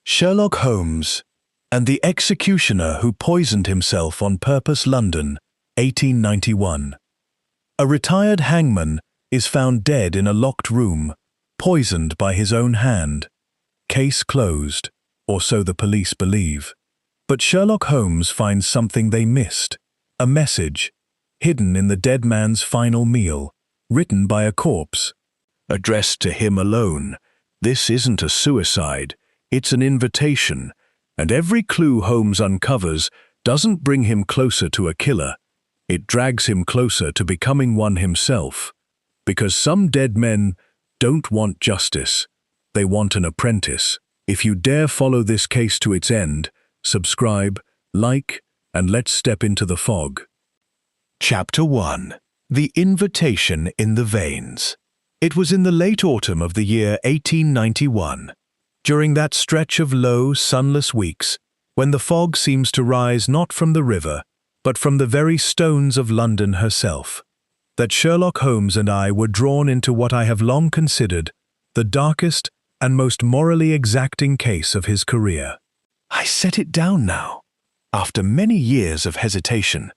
Sherlock Holmes and the Executioner Who Poisoned Himself on Purpose, London, 1891. A retired hangman is found dead in a locked room, poisoned by his own hand. Case closed, or so the police believe. But Sherlock Holmes finds something they missed, a message, hidden in the dead man's final meal, written by a corpse. Addressed to him alone, this isn't a suicide, it's an invitation, and every clue Holmes uncovers doesn't bring him closer to a killer. It drags him closer to becoming one himself. Because some dead men don't want justice, they want an apprentice. If you dare follow this case to its end, subscribe, like, and let's step into the fog. Chapter 1. The Invitation in the Veins. It was in the late autumn of the year 1891, during that stretch of low, sunless weeks, when the fog seems to rise not from the river, but from the very stones of London herself, that Sherlock Holmes and I were drawn into what I have long considered the darkest and most morally exacting case of his career. I set it down now, after many years of hesitation,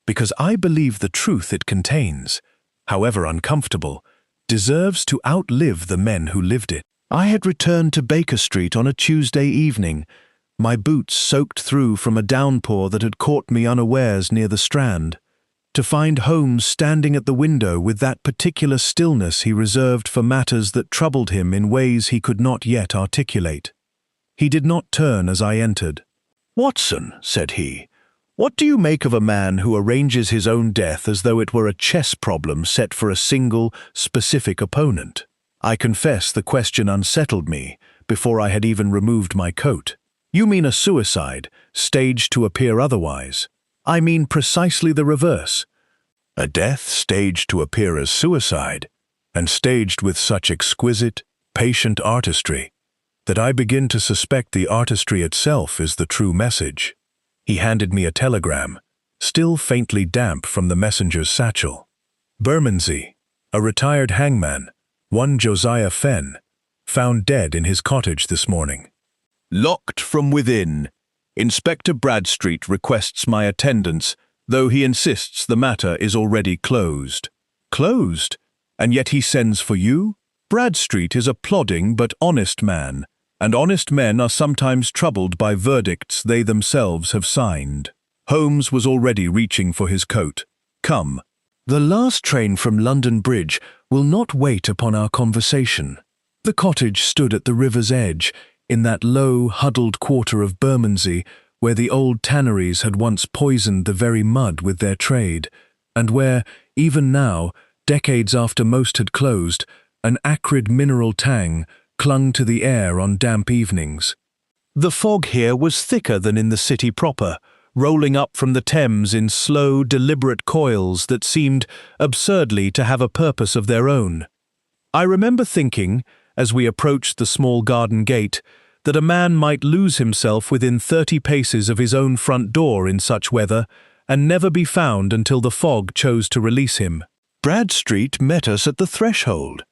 because I believe the truth it contains, however uncomfortable, deserves to outlive the men who lived it. I had returned to Baker Street on a Tuesday evening, my boots soaked through from a downpour that had caught me unawares near the Strand, to find Holmes standing at the window with that particular stillness he reserved for matters that troubled him in ways he could not yet articulate. He did not turn as I entered. "Watson," said he, "what do you make of a man who arranges his own death as though it were a chess problem set for a single, specific opponent?" I confess the question unsettled me before I had even removed my coat. "You mean a suicide, staged to appear otherwise." "I mean precisely the reverse. A death staged to appear as suicide, and staged with such exquisite, patient artistry, that I begin to suspect the artistry itself is the true message." He handed me a telegram, still faintly damp from the messenger's satchel. "Bermondsey, a retired hangman, one Josiah Fenn, found dead in his cottage this morning. Locked from within. Inspector Bradstreet requests my attendance, though he insists the matter is already closed." "Closed? And yet he sends for you?" "Bradstreet is a plodding but honest man, and honest men are sometimes troubled by verdicts they themselves have signed." Holmes was already reaching for his coat. "Come. The last train from London Bridge will not wait upon our conversation." The cottage stood at the river's edge, in that low, huddled quarter of Bermondsey where the old tanneries had once poisoned the very mud with their trade, and where, even now, decades after most had closed, an acrid mineral tang clung to the air on damp evenings. The fog here was thicker than in the city proper, rolling up from the Thames in slow, deliberate coils that seemed absurdly to have a purpose of their own. I remember thinking, as we approached the small garden gate, that a man might lose himself within 30 paces of his own front door in such weather, and never be found until the fog chose to release him. Bradstreet met us at the threshold,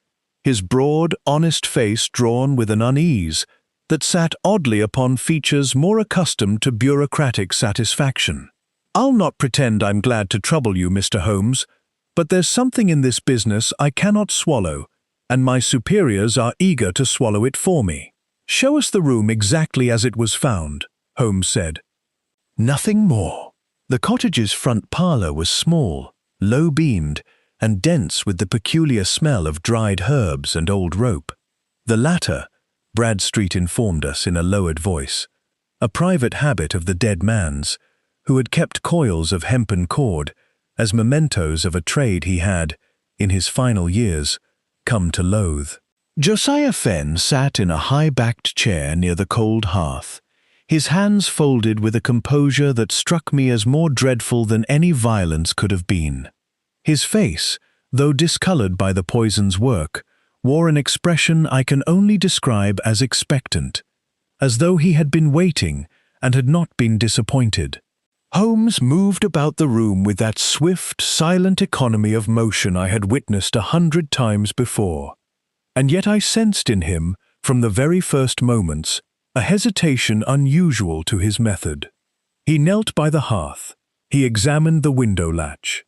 his broad, honest face drawn with an unease that sat oddly upon features more accustomed to bureaucratic satisfaction. "I'll not pretend I'm glad to trouble you, Mr. Holmes, but there's something in this business I cannot swallow, and my superiors are eager to swallow it for me." "Show us the room exactly as it was found," Holmes said. Nothing more. The cottage's front parlour was small, low-beamed, and dense with the peculiar smell of dried herbs and old rope. The latter, Bradstreet informed us in a lowered voice, a private habit of the dead man's, who had kept coils of hempen cord as mementos of a trade he had, in his final years, come to loathe. Josiah Fenn sat in a high-backed chair near the cold hearth, his hands folded with a composure that struck me as more dreadful than any violence could have been. His face, though discoloured by the poison's work, wore an expression I can only describe as expectant, as though he had been waiting and had not been disappointed. Holmes moved about the room with that swift, silent economy of motion I had witnessed 100 times before, and yet I sensed in him, from the very first moments, a hesitation unusual to his method. He knelt by the hearth. He examined the window latch.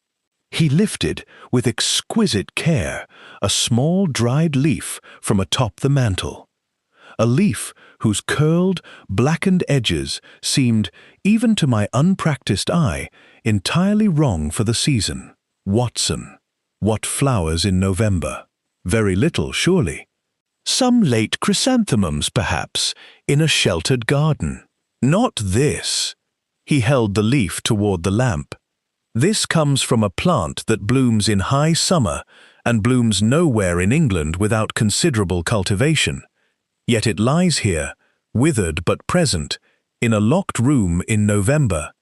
He lifted, with exquisite care, a small dried leaf from atop the mantel. A leaf whose curled, blackened edges seemed, even to my unpracticed eye, entirely wrong for the season. Watson. What flowers in November? Very little, surely. Some late chrysanthemums, perhaps, in a sheltered garden. Not this. He held the leaf toward the lamp. This comes from a plant that blooms in high summer and blooms nowhere in England without considerable cultivation. Yet it lies here, withered but present, in a locked room in November.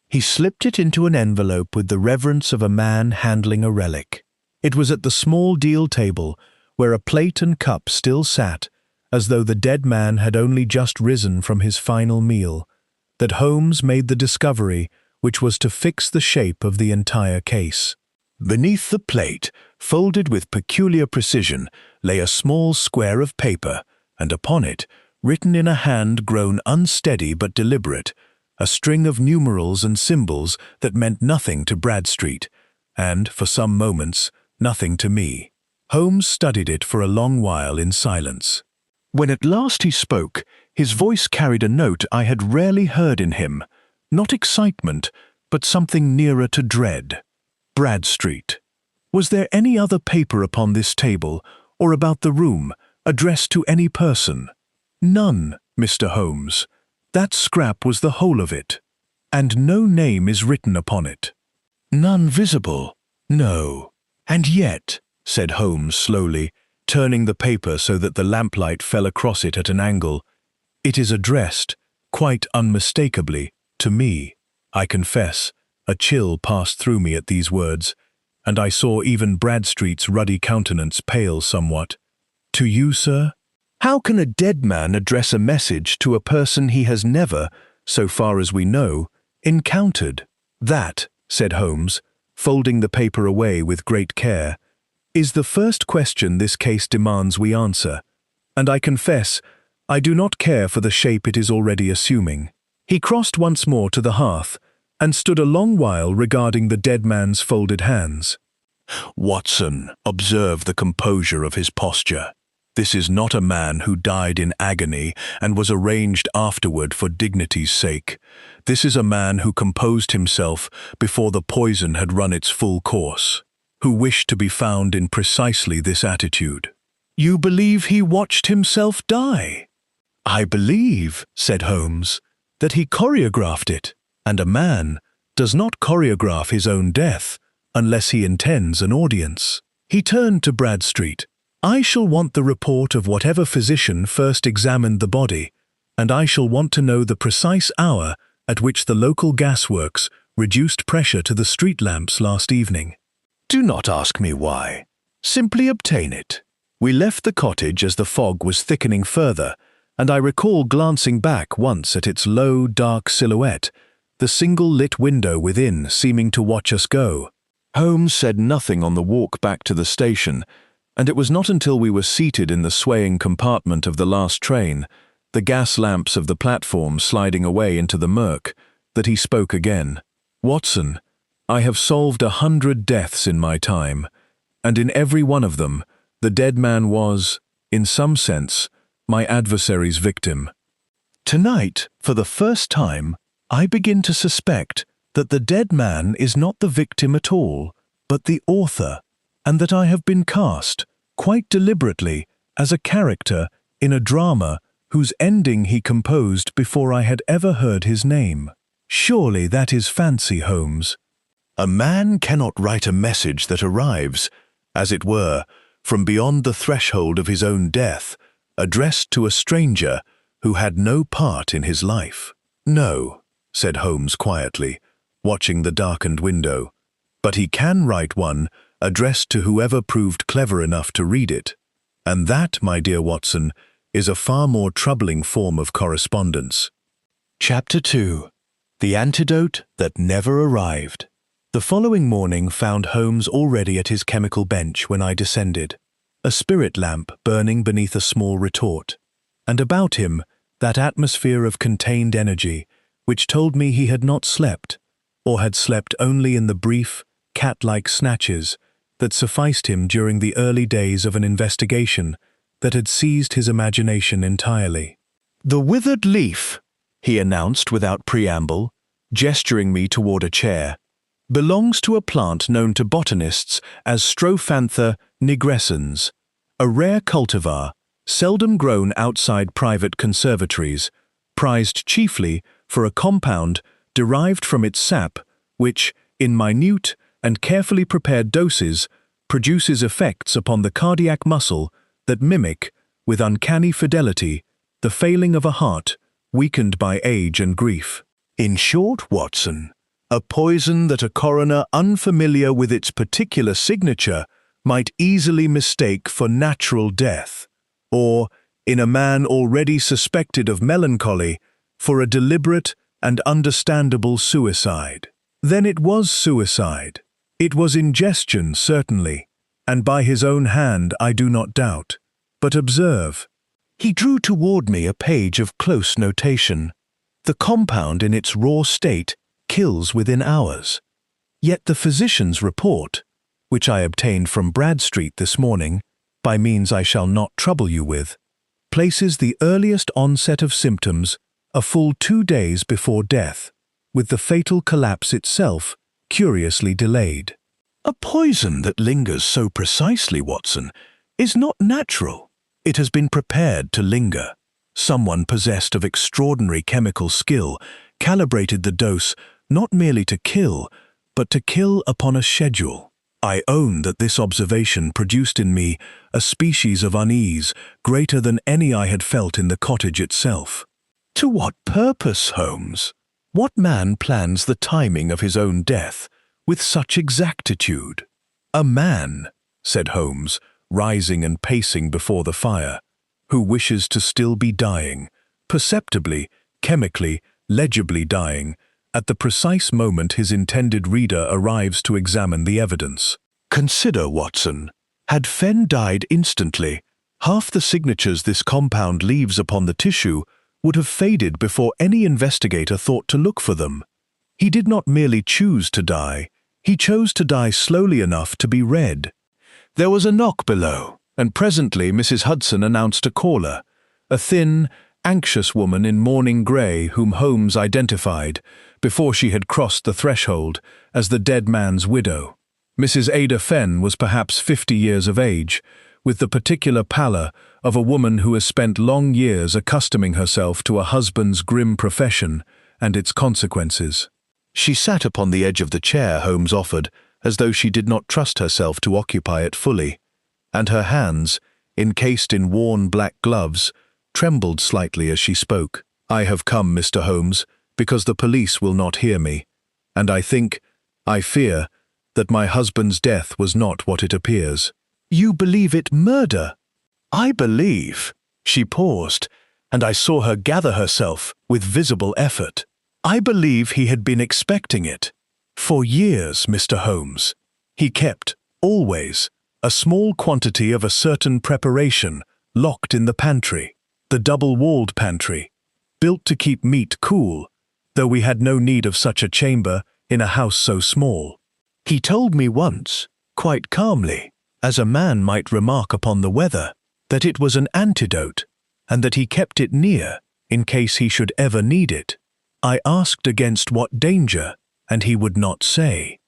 He slipped it into an envelope with the reverence of a man handling a relic. It was at the small deal table, where a plate and cup still sat, as though the dead man had only just risen from his final meal, that Holmes made the discovery which was to fix the shape of the entire case. Beneath the plate, folded with peculiar precision, lay a small square of paper, and upon it, written in a hand grown unsteady but deliberate, a string of numerals and symbols that meant nothing to Bradstreet, and, for some moments, nothing to me. Holmes studied it for a long while in silence. When at last he spoke, his voice carried a note I had rarely heard in him, not excitement, but something nearer to dread. Bradstreet. Was there any other paper upon this table, or about the room, addressed to any person? None, Mr. Holmes. That scrap was the whole of it. And no name is written upon it. None visible. No. And yet, said Holmes slowly, turning the paper so that the lamplight fell across it at an angle, it is addressed, quite unmistakably, to me. I confess, a chill passed through me at these words, and I saw even Bradstreet's ruddy countenance pale somewhat. To you, sir? How can a dead man address a message to a person he has never, so far as we know, encountered? That, said Holmes, folding the paper away with great care, is the first question this case demands we answer, and I confess I do not care for the shape it is already assuming. He crossed once more to the hearth, and stood a long while regarding the dead man's folded hands. Watson, observe the composure of his posture. This is not a man who died in agony and was arranged afterward for dignity's sake. This is a man who composed himself before the poison had run its full course, who wished to be found in precisely this attitude. You believe he watched himself die? I believe, said Holmes, that he choreographed it, and a man does not choreograph his own death unless he intends an audience. He turned to Bradstreet. I shall want the report of whatever physician first examined the body, and I shall want to know the precise hour at which the local gasworks reduced pressure to the street lamps last evening. Do not ask me why. Simply obtain it. We left the cottage as the fog was thickening further, and I recall glancing back once at its low, dark silhouette, the single lit window within seeming to watch us go. Holmes said nothing on the walk back to the station, and it was not until we were seated in the swaying compartment of the last train, the gas lamps of the platform sliding away into the murk, that he spoke again. Watson, I have solved 100 deaths in my time, and in every one of them, the dead man was, in some sense, my adversary's victim. Tonight, for the first time, I begin to suspect that the dead man is not the victim at all, but the author, and that I have been cast, quite deliberately, as a character in a drama whose ending he composed before I had ever heard his name. Surely that is fancy, Holmes. A man cannot write a message that arrives, as it were, from beyond the threshold of his own death, addressed to a stranger who had no part in his life. No, said Holmes quietly, watching the darkened window, but he can write one addressed to whoever proved clever enough to read it. And that, my dear Watson, is a far more troubling form of correspondence. Chapter 2. The Antidote That Never Arrived. The following morning found Holmes already at his chemical bench when I descended, a spirit lamp burning beneath a small retort, and about him that atmosphere of contained energy, which told me he had not slept, or had slept only in the brief, cat-like snatches that sufficed him during the early days of an investigation that had seized his imagination entirely. "The withered leaf," he announced without preamble, gesturing me toward a chair, "belongs to a plant known to botanists as Strophantha nigrescens, a rare cultivar, seldom grown outside private conservatories, prized chiefly for a compound derived from its sap, which, in minute and carefully prepared doses, produces effects upon the cardiac muscle that mimic, with uncanny fidelity, the failing of a heart weakened by age and grief. In short, Watson, a poison that a coroner unfamiliar with its particular signature might easily mistake for natural death, or, in a man already suspected of melancholy, for a deliberate and understandable suicide. Then it was suicide. It was ingestion, certainly, and by his own hand I do not doubt. But observe. He drew toward me a page of close notation. The compound in its raw state kills within hours. Yet the physician's report, which I obtained from Bradstreet this morning, by means I shall not trouble you with, places the earliest onset of symptoms a full 2 days before death, with the fatal collapse itself curiously delayed. A poison that lingers so precisely, Watson, is not natural. It has been prepared to linger. Someone possessed of extraordinary chemical skill calibrated the dose not merely to kill, but to kill upon a schedule. I own that this observation produced in me a species of unease greater than any I had felt in the cottage itself. To what purpose, Holmes? What man plans the timing of his own death with such exactitude? A man, said Holmes, rising and pacing before the fire, who wishes to still be dying, perceptibly, chemically, legibly dying, at the precise moment his intended reader arrives to examine the evidence. Consider, Watson, had Fenn died instantly, half the signatures this compound leaves upon the tissue would have faded before any investigator thought to look for them. He did not merely choose to die, he chose to die slowly enough to be read. There was a knock below, and presently Mrs. Hudson announced a caller, a thin, anxious woman in mourning grey whom Holmes identified, before she had crossed the threshold, as the dead man's widow. Mrs. Ada Fenn was perhaps 50 years of age, with the particular pallor of a woman who has spent long years accustoming herself to a husband's grim profession and its consequences. She sat upon the edge of the chair Holmes offered, as though she did not trust herself to occupy it fully, and her hands, encased in worn black gloves, trembled slightly as she spoke. "I have come, Mr. Holmes, because the police will not hear me, and I fear, that my husband's death was not what it appears." "You believe it murder?" "I believe." She paused, and I saw her gather herself with visible effort. "I believe he had been expecting it. For years, Mr. Holmes. He kept, always, a small quantity of a certain preparation locked in the pantry, the double-walled pantry, built to keep meat cool, though we had no need of such a chamber in a house so small. He told me once, quite calmly, as a man might remark upon the weather, that it was an antidote, and that he kept it near, in case he should ever need it. I asked against what danger, and he would not say.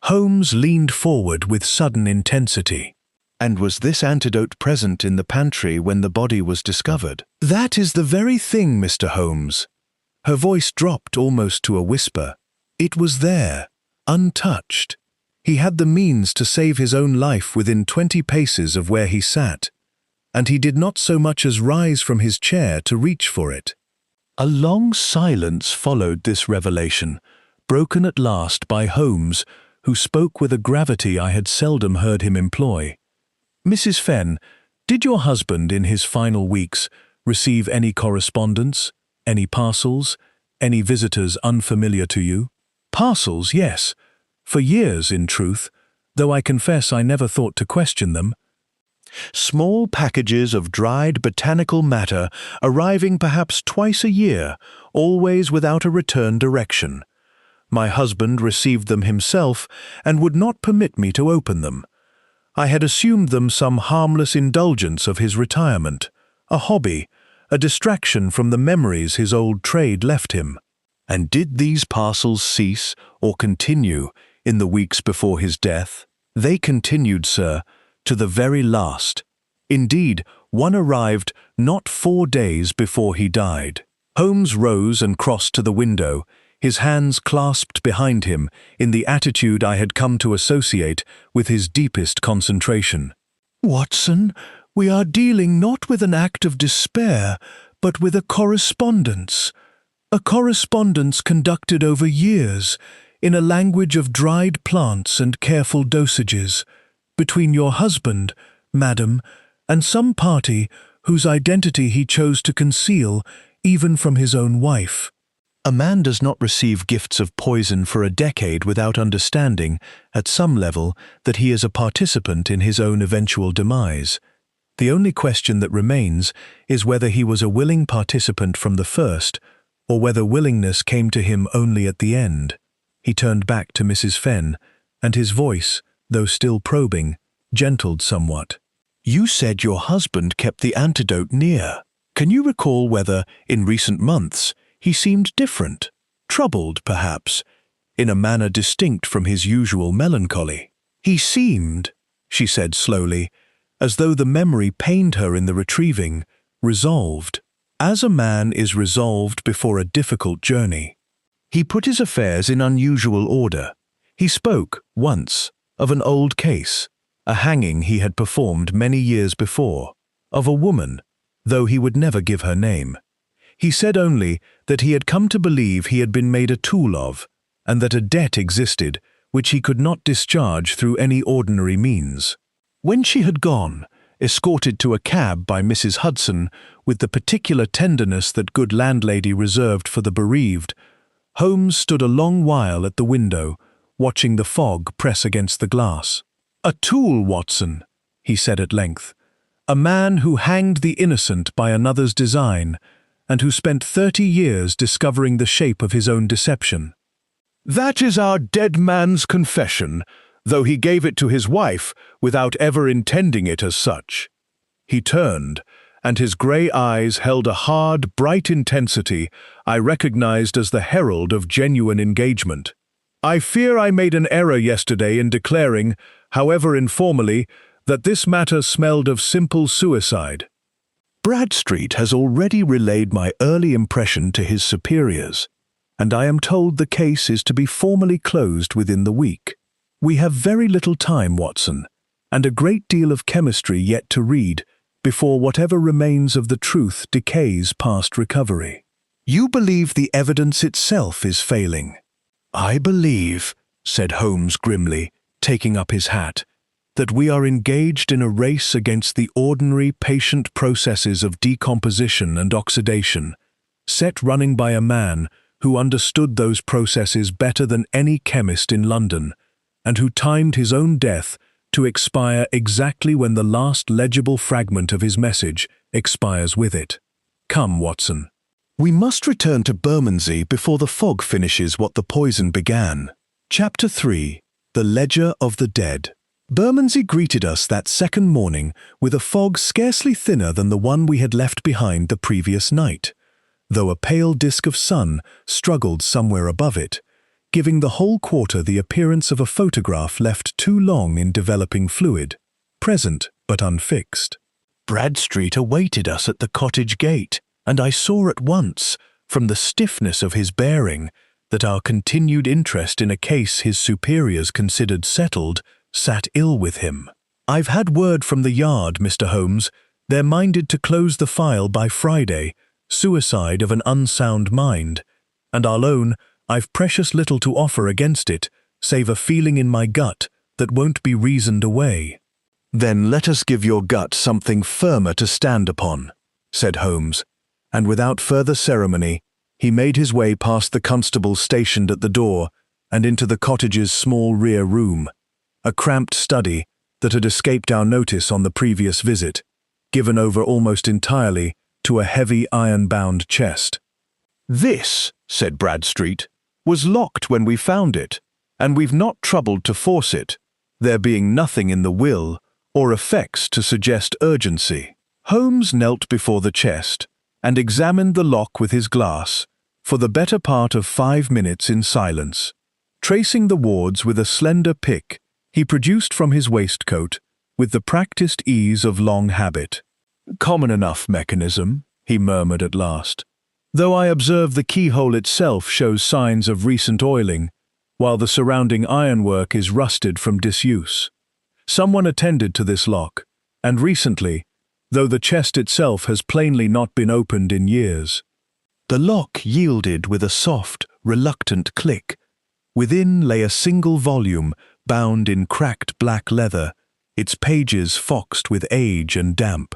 Holmes leaned forward with sudden intensity. "And was this antidote present in the pantry when the body was discovered?" "That is the very thing, Mr. Holmes." Her voice dropped almost to a whisper. "It was there, untouched. He had the means to save his own life within 20 paces of where he sat, and he did not so much as rise from his chair to reach for it." A long silence followed this revelation, broken at last by Holmes, who spoke with a gravity I had seldom heard him employ. "Mrs. Fenn, did your husband in his final weeks receive any correspondence, any parcels, any visitors unfamiliar to you?" "Parcels, yes. For years, in truth, though I confess I never thought to question them." Small packages of dried botanical matter arriving perhaps twice a year, always without a return direction. My husband received them himself and would not permit me to open them. I had assumed them some harmless indulgence of his retirement, a hobby, a distraction from the memories his old trade left him. And did these parcels cease or continue in the weeks before his death? They continued, sir, to the very last. Indeed, one arrived not 4 days before he died. Holmes rose and crossed to the window, his hands clasped behind him in the attitude I had come to associate with his deepest concentration. "Watson, we are dealing not with an act of despair, but with a correspondence conducted over years, in a language of dried plants and careful dosages, between your husband, madam, and some party whose identity he chose to conceal even from his own wife." A man does not receive gifts of poison for a decade without understanding, at some level, that he is a participant in his own eventual demise. The only question that remains is whether he was a willing participant from the first, or whether willingness came to him only at the end. He turned back to Mrs. Fenn, and his voice, though still probing, gentled somewhat. "You said your husband kept the antidote near. Can you recall whether, in recent months, he seemed different, troubled, perhaps, in a manner distinct from his usual melancholy?" "He seemed," she said slowly, as though the memory pained her in the retrieving, resolved, as a man is resolved before a difficult journey. He put his affairs in unusual order. He spoke, once, of an old case, a hanging he had performed many years before, of a woman, though he would never give her name. He said only that he had come to believe he had been made a tool of, and that a debt existed which he could not discharge through any ordinary means. When she had gone, escorted to a cab by Mrs. Hudson with the particular tenderness that good landlady reserved for the bereaved, Holmes stood a long while at the window, watching the fog press against the glass. "A tool, Watson," he said at length. "A man who hanged the innocent by another's design, and who spent 30 years discovering the shape of his own deception. That is our dead man's confession, though he gave it to his wife without ever intending it as such." He turned, and his grey eyes held a hard, bright intensity I recognized as the herald of genuine engagement. "I fear I made an error yesterday in declaring, however informally, that this matter smelled of simple suicide. Bradstreet has already relayed my early impression to his superiors, and I am told the case is to be formally closed within the week. We have very little time, Watson, and a great deal of chemistry yet to read before whatever remains of the truth decays past recovery. You believe the evidence itself is failing." "I believe," said Holmes grimly, taking up his hat, "that we are engaged in a race against the ordinary patient processes of decomposition and oxidation, set running by a man who understood those processes better than any chemist in London, and who timed his own death to expire exactly when the last legible fragment of his message expires with it. Come, Watson. We must return to Bermondsey before the fog finishes what the poison began." Chapter 3. The Ledger of the Dead. Bermondsey greeted us that second morning with a fog scarcely thinner than the one we had left behind the previous night, though a pale disk of sun struggled somewhere above it, giving the whole quarter the appearance of a photograph left too long in developing fluid, present but unfixed. Bradstreet awaited us at the cottage gate, and I saw at once, from the stiffness of his bearing, that our continued interest in a case his superiors considered settled sat ill with him. "I've had word from the Yard, Mr. Holmes. They're minded to close the file by Friday, suicide of an unsound mind, and I'll own I've precious little to offer against it, save a feeling in my gut that won't be reasoned away." "Then let us give your gut something firmer to stand upon," said Holmes, and without further ceremony, he made his way past the constables stationed at the door and into the cottage's small rear room, a cramped study that had escaped our notice on the previous visit, given over almost entirely to a heavy iron-bound chest. "This," said Bradstreet, "was locked when we found it, and we've not troubled to force it, there being nothing in the will or effects to suggest urgency." Holmes knelt before the chest and examined the lock with his glass for the better part of 5 minutes in silence. Tracing the wards with a slender pick, he produced from his waistcoat with the practiced ease of long habit. "Common enough mechanism," he murmured at last, "though I observe the keyhole itself shows signs of recent oiling, while the surrounding ironwork is rusted from disuse. Someone attended to this lock, and recently, though the chest itself has plainly not been opened in years." The lock yielded with a soft, reluctant click. Within lay a single volume, bound in cracked black leather, its pages foxed with age and damp.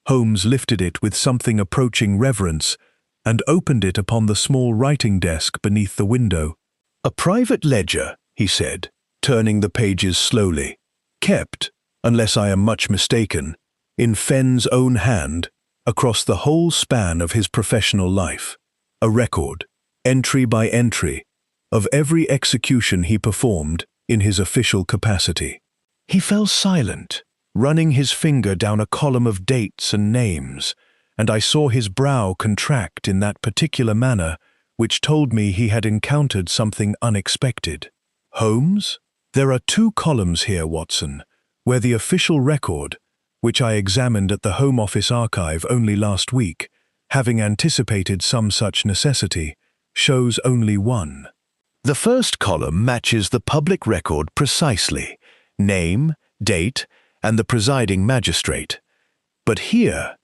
Holmes lifted it with something approaching reverence and opened it upon the small writing desk beneath the window. "A private ledger," he said, turning the pages slowly, "kept, unless I am much mistaken, in Fenn's own hand, across the whole span of his professional life. A record, entry by entry, of every execution he performed in his official capacity." He fell silent, running his finger down a column of dates and names, and I saw his brow contract in that particular manner which told me he had encountered something unexpected. "Holmes, there are 2 columns here, Watson, where the official record, which I examined at the Home Office archive only last week, having anticipated some such necessity, shows only 1. The first column matches the public record precisely, name, date, and the presiding magistrate. But here,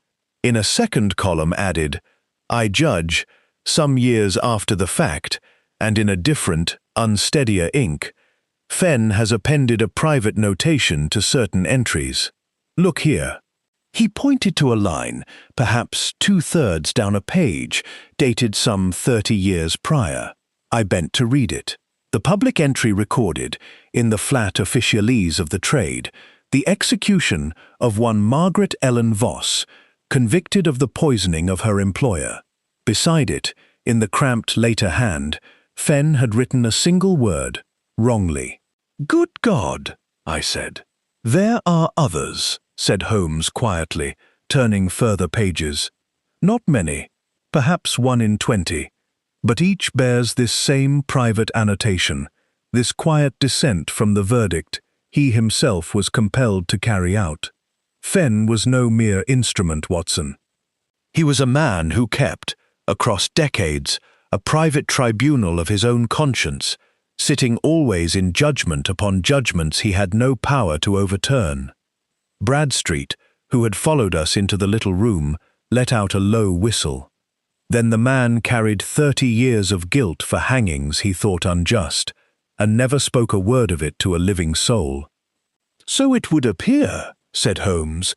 in a second column added, I judge, some years after the fact, and in a different, unsteadier ink, Fenn has appended a private notation to certain entries. Look here." He pointed to a line, perhaps 2/3 down a page, dated some 30 years prior. I bent to read it. The public entry recorded, in the flat officialese of the trade, the execution of one Margaret Ellen Voss, convicted of the poisoning of her employer. Beside it, in the cramped later hand, Fenn had written a single word, wrongly. "Good God," I said. "There are others," said Holmes quietly, turning further pages. "Not many, perhaps 1 in 20, but each bears this same private annotation, this quiet dissent from the verdict he himself was compelled to carry out. Fenn was no mere instrument, Watson. He was a man who kept, across decades, a private tribunal of his own conscience, sitting always in judgment upon judgments he had no power to overturn." Bradstreet, who had followed us into the little room, let out a low whistle. Then the man carried 30 years of guilt for hangings he thought unjust, and never spoke a word of it to a living soul. "So it would appear," said Holmes,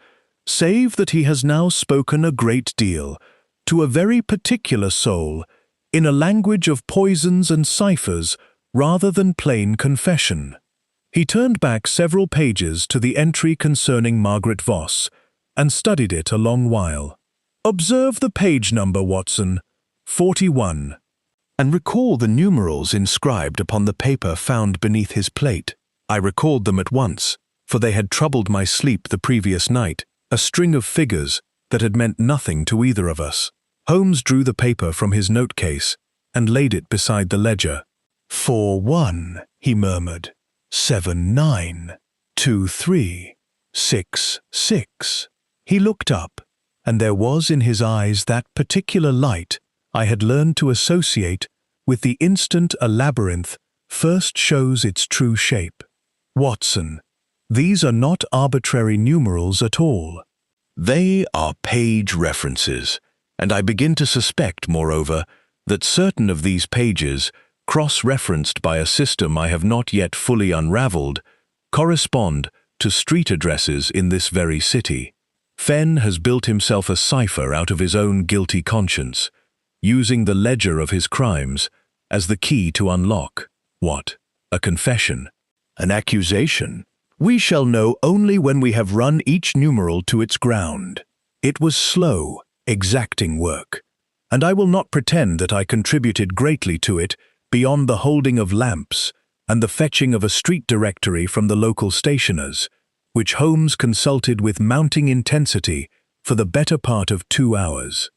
"save that he has now spoken a great deal, to a very particular soul, in a language of poisons and ciphers rather than plain confession." He turned back several pages to the entry concerning Margaret Voss, and studied it a long while. "Observe the page number, Watson, 41, and recall the numerals inscribed upon the paper found beneath his plate." I recalled them at once, for they had troubled my sleep the previous night, a string of figures that had meant nothing to either of us. Holmes drew the paper from his note-case and laid it beside the ledger. 4-1, he murmured. 7-9, 2-3, 6-6. He looked up, and there was in his eyes that particular light I had learned to associate with the instant a labyrinth first shows its true shape. "Watson, these are not arbitrary numerals at all. They are page references, and I begin to suspect, moreover, that certain of these pages, cross-referenced by a system I have not yet fully unraveled, correspond to street addresses in this very city. Fenn has built himself a cipher out of his own guilty conscience, using the ledger of his crimes as the key to unlock, what? A confession? An accusation? We shall know only when we have run each numeral to its ground. It was slow, exacting work, and I will not pretend that I contributed greatly to it beyond the holding of lamps and the fetching of a street directory from the local stationers, which Holmes consulted with mounting intensity for the better part of 2 hours.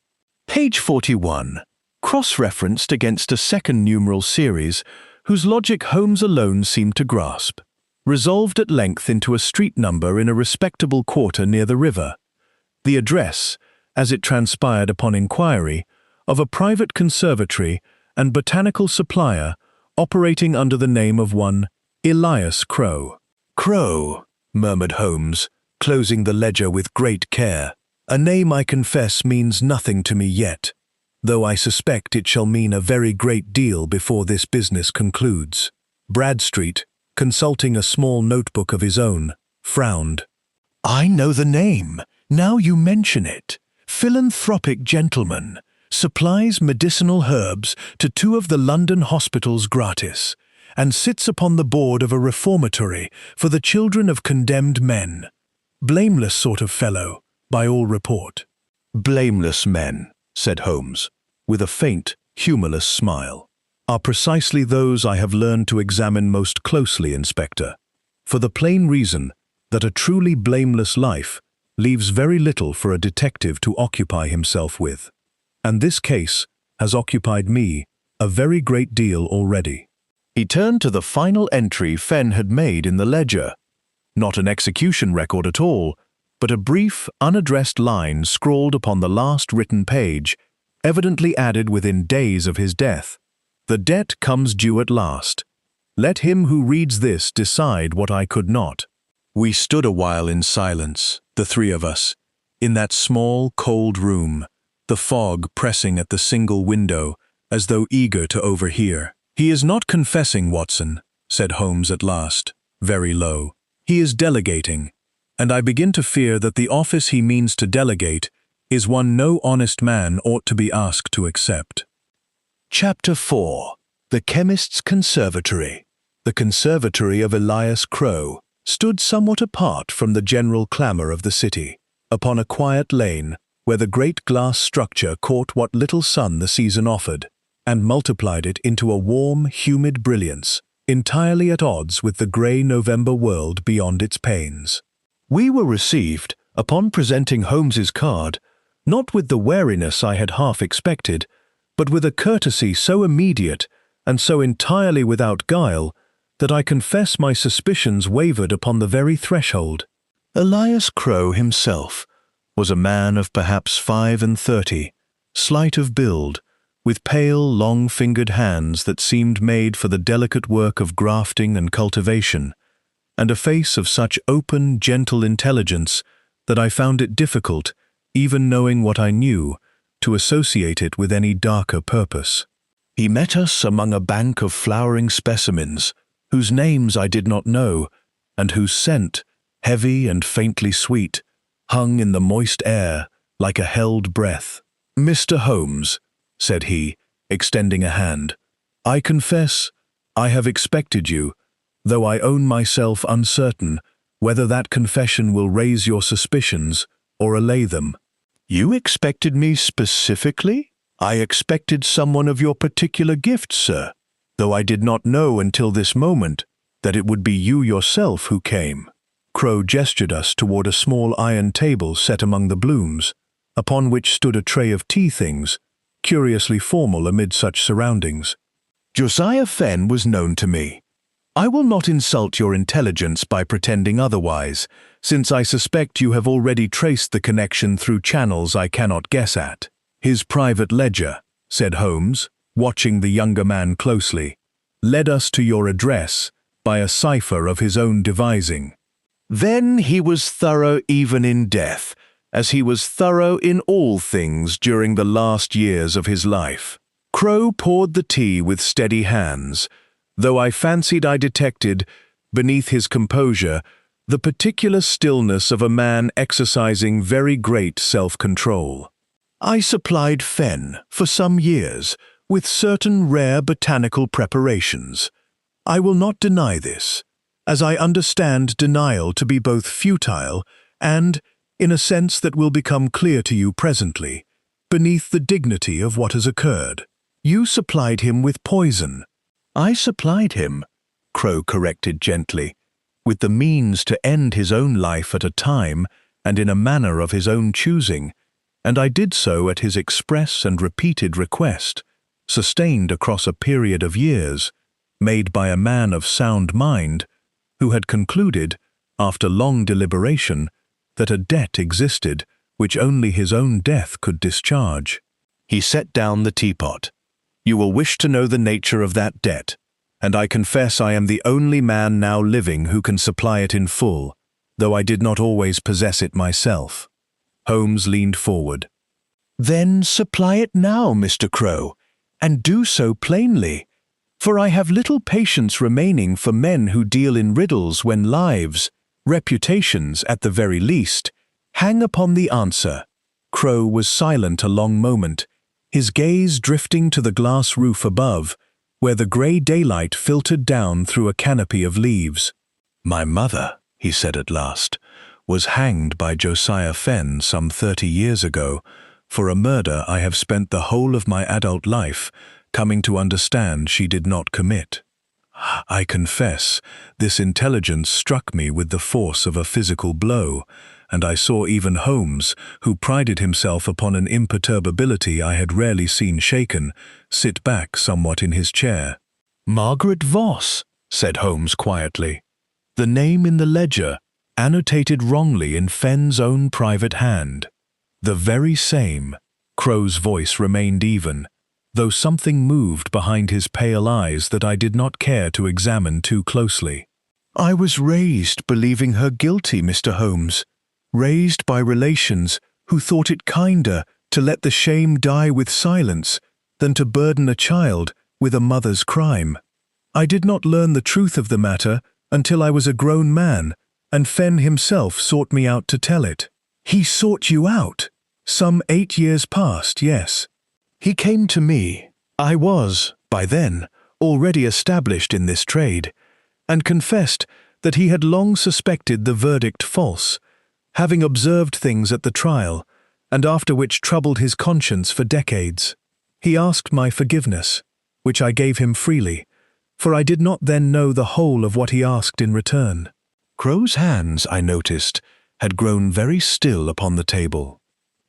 Page 41. Cross-referenced against a second numeral series whose logic Holmes alone seemed to grasp. Resolved at length into a street number in a respectable quarter near the river. The address, as it transpired upon inquiry, of a private conservatory and botanical supplier operating under the name of one Elias Crowe. Crowe, murmured Holmes, closing the ledger with great care. A name I confess means nothing to me yet, though I suspect it shall mean a very great deal before this business concludes. Bradstreet, consulting a small notebook of his own, frowned. I know the name, now you mention it. Philanthropic gentleman, supplies medicinal herbs to 2 of the London hospitals gratis, and sits upon the board of a reformatory for the children of condemned men. Blameless sort of fellow, by all report. Blameless men, said Holmes, with a faint, humorless smile, are precisely those I have learned to examine most closely, Inspector, for the plain reason that a truly blameless life leaves very little for a detective to occupy himself with. And this case has occupied me a very great deal already. He turned to the final entry Fenn had made in the ledger. Not an execution record at all, but a brief, unaddressed line scrawled upon the last written page, evidently added within days of his death. The debt comes due at last. Let him who reads this decide what I could not. We stood a while in silence, the 3 of us, in that small, cold room, the fog pressing at the single window, as though eager to overhear. He is not confessing, Watson, said Holmes at last, very low. He is delegating, and I begin to fear that the office he means to delegate is one no honest man ought to be asked to accept. Chapter 4. The Chemist's Conservatory. The conservatory of Elias Crowe stood somewhat apart from the general clamour of the city, upon a quiet lane where the great glass structure caught what little sun the season offered, and multiplied it into a warm, humid brilliance, entirely at odds with the grey November world beyond its panes. We were received, upon presenting Holmes's card, not with the wariness I had half expected, but with a courtesy so immediate and so entirely without guile that I confess my suspicions wavered upon the very threshold. Elias Crowe himself was a man of perhaps 35, slight of build, with pale, long-fingered hands that seemed made for the delicate work of grafting and cultivation, and a face of such open, gentle intelligence that I found it difficult, even knowing what I knew, to associate it with any darker purpose. He met us among a bank of flowering specimens, whose names I did not know, and whose scent, heavy and faintly sweet, hung in the moist air like a held breath. Mr. Holmes, said he, extending a hand, I confess I have expected you, though I own myself uncertain whether that confession will raise your suspicions or allay them. You expected me specifically? I expected someone of your particular gift, sir, though I did not know until this moment that it would be you yourself who came. Crowe gestured us toward a small iron table set among the blooms, upon which stood a tray of tea things, curiously formal amid such surroundings. Josiah Fenn was known to me. I will not insult your intelligence by pretending otherwise, since I suspect you have already traced the connection through channels I cannot guess at. His private ledger, said Holmes, watching the younger man closely, led us to your address by a cipher of his own devising. Then he was thorough even in death, as he was thorough in all things during the last years of his life. Crowe poured the tea with steady hands, though I fancied I detected, beneath his composure, the particular stillness of a man exercising very great self-control. I supplied Fenn, for some years, with certain rare botanical preparations. I will not deny this, as I understand denial to be both futile and, in a sense that will become clear to you presently, beneath the dignity of what has occurred. You supplied him with poison." "I supplied him," Crow corrected gently, "with the means to end his own life at a time and in a manner of his own choosing, and I did so at his express and repeated request, sustained across a period of years, made by a man of sound mind, who had concluded, after long deliberation, that a debt existed which only his own death could discharge." He set down the teapot. "You will wish to know the nature of that debt, and I confess I am the only man now living who can supply it in full, though I did not always possess it myself." Holmes leaned forward. "Then supply it now, Mr. Crow, and do so plainly, for I have little patience remaining for men who deal in riddles when lives, reputations at the very least, hang upon the answer." Crow was silent a long moment, his gaze drifting to the glass roof above, where the grey daylight filtered down through a canopy of leaves. "My mother," he said at last, "was hanged by Josiah Fenn some 30 years ago, for a murder I have spent the whole of my adult life coming to understand she did not commit. I confess, this intelligence struck me with the force of a physical blow, and I saw even Holmes, who prided himself upon an imperturbability I had rarely seen shaken, sit back somewhat in his chair. "Margaret Voss," said Holmes quietly. "The name in the ledger, annotated wrongly in Fenn's own private hand." "The very same." Crow's voice remained even, though something moved behind his pale eyes that I did not care to examine too closely. "I was raised believing her guilty, Mr. Holmes, raised by relations who thought it kinder to let the shame die with silence than to burden a child with a mother's crime. I did not learn the truth of the matter until I was a grown man, and Fenn himself sought me out to tell it." "He sought you out?" "Some 8 years past, yes. He came to me. I was, by then, already established in this trade, and confessed that he had long suspected the verdict false, having observed things at the trial, and after which troubled his conscience for decades. He asked my forgiveness, which I gave him freely, for I did not then know the whole of what he asked in return." Crow's hands, I noticed, had grown very still upon the table.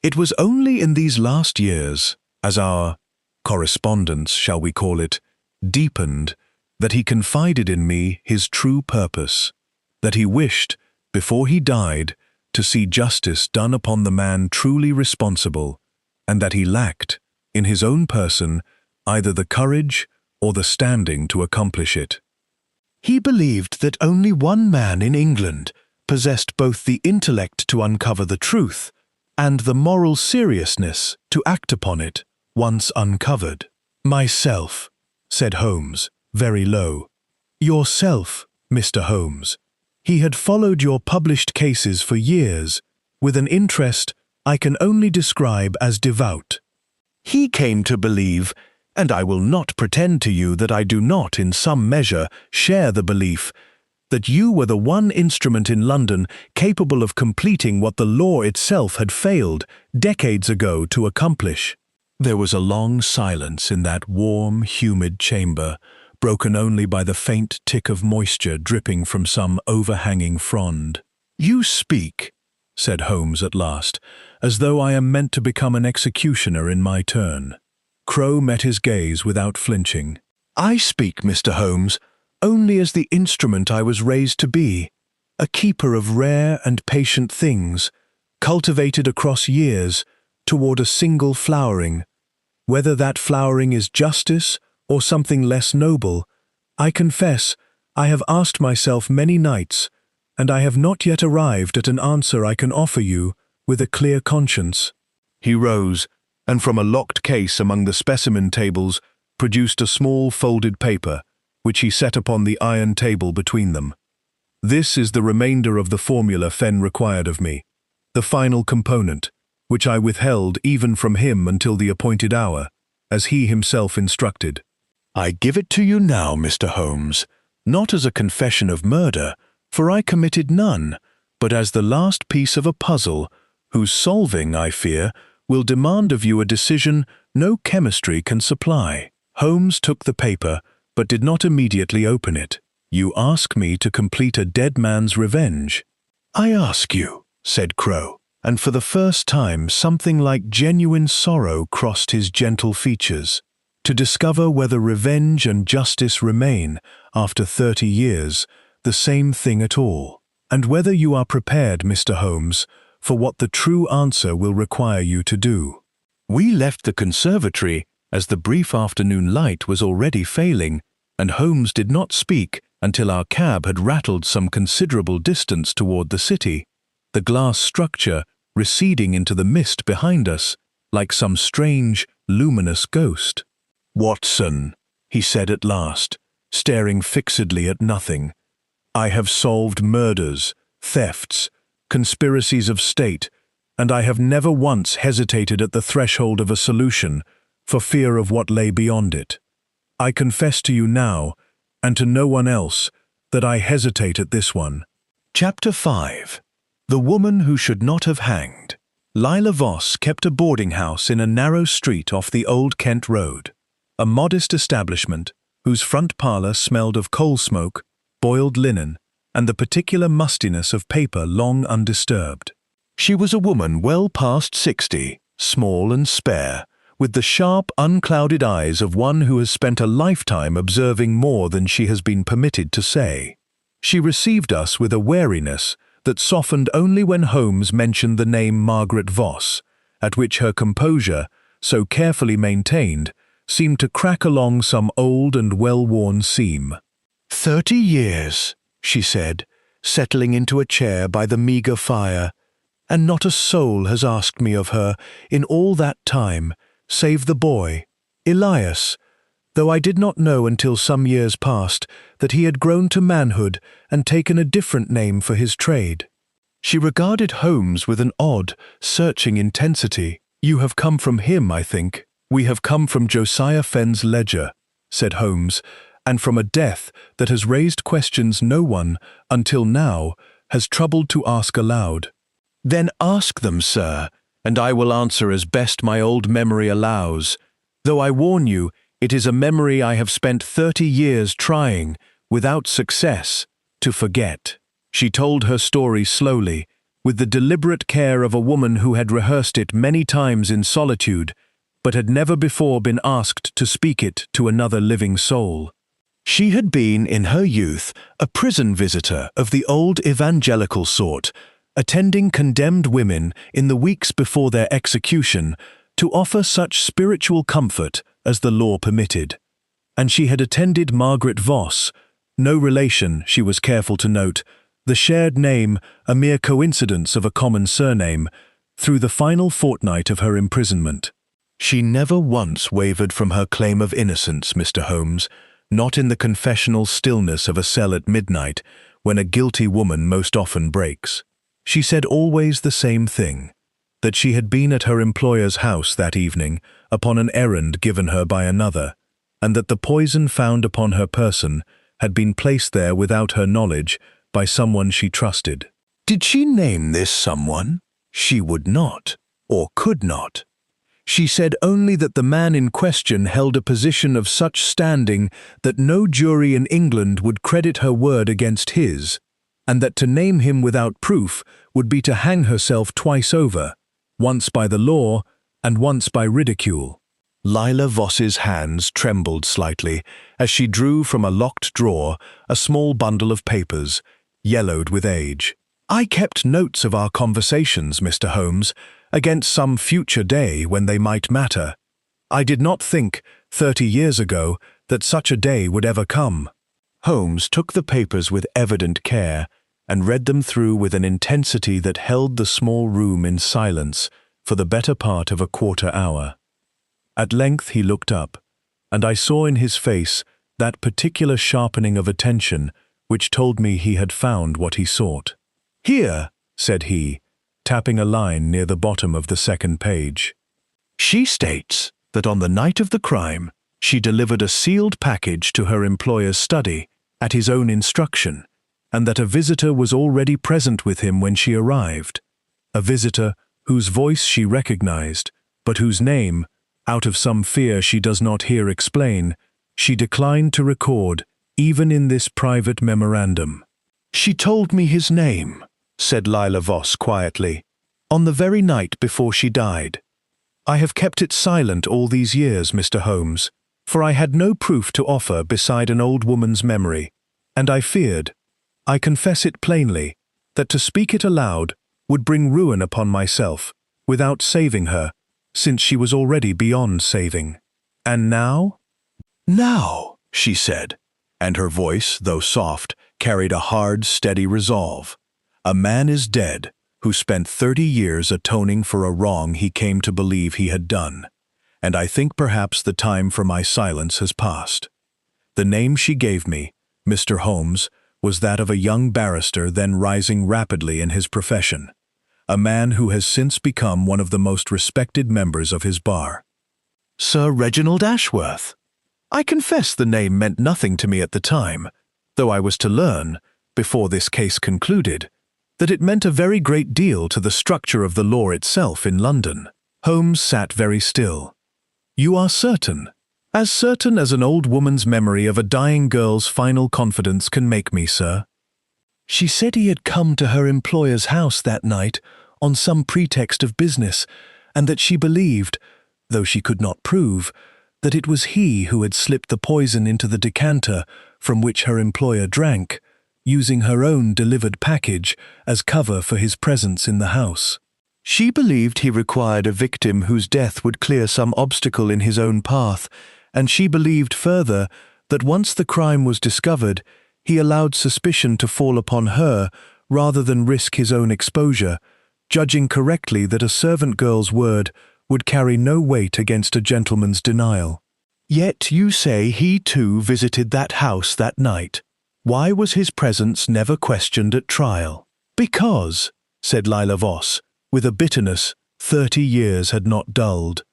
"It was only in these last years, as our correspondence, shall we call it, deepened, that he confided in me his true purpose, that he wished, before he died, to see justice done upon the man truly responsible, and that he lacked, in his own person, either the courage or the standing to accomplish it. He believed that only one man in England possessed both the intellect to uncover the truth and the moral seriousness to act upon it once uncovered." "Myself," said Holmes, very low. "Yourself, Mr. Holmes." He had followed your published cases for years, with an interest I can only describe as devout. He came to believe, and I will not pretend to you that I do not in some measure share the belief, that you were the one instrument in London capable of completing what the law itself had failed decades ago to accomplish." There was a long silence in that warm, humid chamber, broken only by the faint tick of moisture dripping from some overhanging frond. "You speak," said Holmes at last, "as though I am meant to become an executioner in my turn." Crow met his gaze without flinching. "I speak, Mr. Holmes, only as the instrument I was raised to be, a keeper of rare and patient things, cultivated across years toward a single flowering. Whether that flowering is justice or something less noble, I confess I have asked myself many nights, and I have not yet arrived at an answer I can offer you with a clear conscience." He rose, and from a locked case among the specimen tables produced a small folded paper, which he set upon the iron table between them. "This is the remainder of the formula Fenn required of me, the final component, which I withheld even from him until the appointed hour, as he himself instructed. I give it to you now, Mr. Holmes, not as a confession of murder, for I committed none, but as the last piece of a puzzle, whose solving, I fear, will demand of you a decision no chemistry can supply." Holmes took the paper, but did not immediately open it. "You ask me to complete a dead man's revenge." "I ask you," said Crow, and for the first time something like genuine sorrow crossed his gentle features, "to discover whether revenge and justice remain, after 30 years, the same thing at all, and whether you are prepared, Mr. Holmes, for what the true answer will require you to do." We left the conservatory as the brief afternoon light was already failing, and Holmes did not speak until our cab had rattled some considerable distance toward the city, the glass structure receding into the mist behind us, like some strange, luminous ghost. "Watson," he said at last, staring fixedly at nothing, "I have solved murders, thefts, conspiracies of state, and I have never once hesitated at the threshold of a solution for fear of what lay beyond it. I confess to you now, and to no one else, that I hesitate at this one." Chapter 5. The Woman Who Should Not Have Hanged. Lila Voss kept a boarding house in a narrow street off the Old Kent Road, a modest establishment whose front parlour smelled of coal smoke, boiled linen, and the particular mustiness of paper long undisturbed. She was a woman well past 60, small and spare, with the sharp, unclouded eyes of one who has spent a lifetime observing more than she has been permitted to say. She received us with a wariness that softened only when Holmes mentioned the name Margaret Voss, at which her composure, so carefully maintained, seemed to crack along some old and well-worn seam. 30 years, she said, settling into a chair by the meagre fire, and not a soul has asked me of her in all that time, save the boy, Elias, though I did not know until some years past that he had grown to manhood and taken a different name for his trade. She regarded Holmes with an odd, searching intensity. "You have come from him, I think." "We have come from Josiah Fenn's ledger," said Holmes, "and from a death that has raised questions no one, until now, has troubled to ask aloud." "Then ask them, sir, and I will answer as best my old memory allows, though I warn you, it is a memory I have spent 30 years trying, without success, to forget." She told her story slowly, with the deliberate care of a woman who had rehearsed it many times in solitude, but had never before been asked to speak it to another living soul. She had been, in her youth, a prison visitor of the old evangelical sort, attending condemned women in the weeks before their execution to offer such spiritual comfort as the law permitted. And she had attended Margaret Voss, no relation, she was careful to note, the shared name a mere coincidence of a common surname, through the final fortnight of her imprisonment. She never once wavered from her claim of innocence, Mr. Holmes, not in the confessional stillness of a cell at midnight, when a guilty woman most often breaks. She said always the same thing, that she had been at her employer's house that evening upon an errand given her by another, and that the poison found upon her person had been placed there without her knowledge by someone she trusted. Did she name this someone? She would not, or could not. She said only that the man in question held a position of such standing that no jury in England would credit her word against his, and that to name him without proof would be to hang herself twice over, once by the law and once by ridicule. Lila Voss's hands trembled slightly as she drew from a locked drawer a small bundle of papers, yellowed with age. "I kept notes of our conversations, Mr. Holmes, against some future day when they might matter. I did not think, 30 years ago, that such a day would ever come." Holmes took the papers with evident care and read them through with an intensity that held the small room in silence for the better part of a quarter-hour. At length he looked up, and I saw in his face that particular sharpening of attention which told me he had found what he sought. "Here," said he, tapping a line near the bottom of the second page. "She states that on the night of the crime, she delivered a sealed package to her employer's study, at his own instruction, and that a visitor was already present with him when she arrived. A visitor whose voice she recognized, but whose name, out of some fear she does not here explain, she declined to record, even in this private memorandum. "She told me his name," said Lila Voss quietly, "on the very night before she died. I have kept it silent all these years, Mr. Holmes, for I had no proof to offer beside an old woman's memory, and I feared, I confess it plainly, that to speak it aloud would bring ruin upon myself, without saving her, since she was already beyond saving. And now?" "Now," she said, and her voice, though soft, carried a hard, steady resolve. "A man is dead who spent 30 years atoning for a wrong he came to believe he had done, and I think perhaps the time for my silence has passed. The name she gave me, Mr. Holmes, was that of a young barrister then rising rapidly in his profession, a man who has since become one of the most respected members of his bar. Sir Reginald Ashworth. I confess the name meant nothing to me at the time, though I was to learn, before this case concluded, that it meant a very great deal to the structure of the law itself in London." Holmes sat very still. "You are certain? As certain as an old woman's memory of a dying girl's final confidence can make me, sir." "She said he had come to her employer's house that night on some pretext of business, and that she believed, though she could not prove, that it was he who had slipped the poison into the decanter from which her employer drank, using her own delivered package as cover for his presence in the house. She believed he required a victim whose death would clear some obstacle in his own path, and she believed further that once the crime was discovered, he allowed suspicion to fall upon her rather than risk his own exposure, judging correctly that a servant girl's word would carry no weight against a gentleman's denial. Yet you say he too visited that house that night. Why was his presence never questioned at trial?" "Because," said Lila Voss, with a bitterness 30 years had not dulled,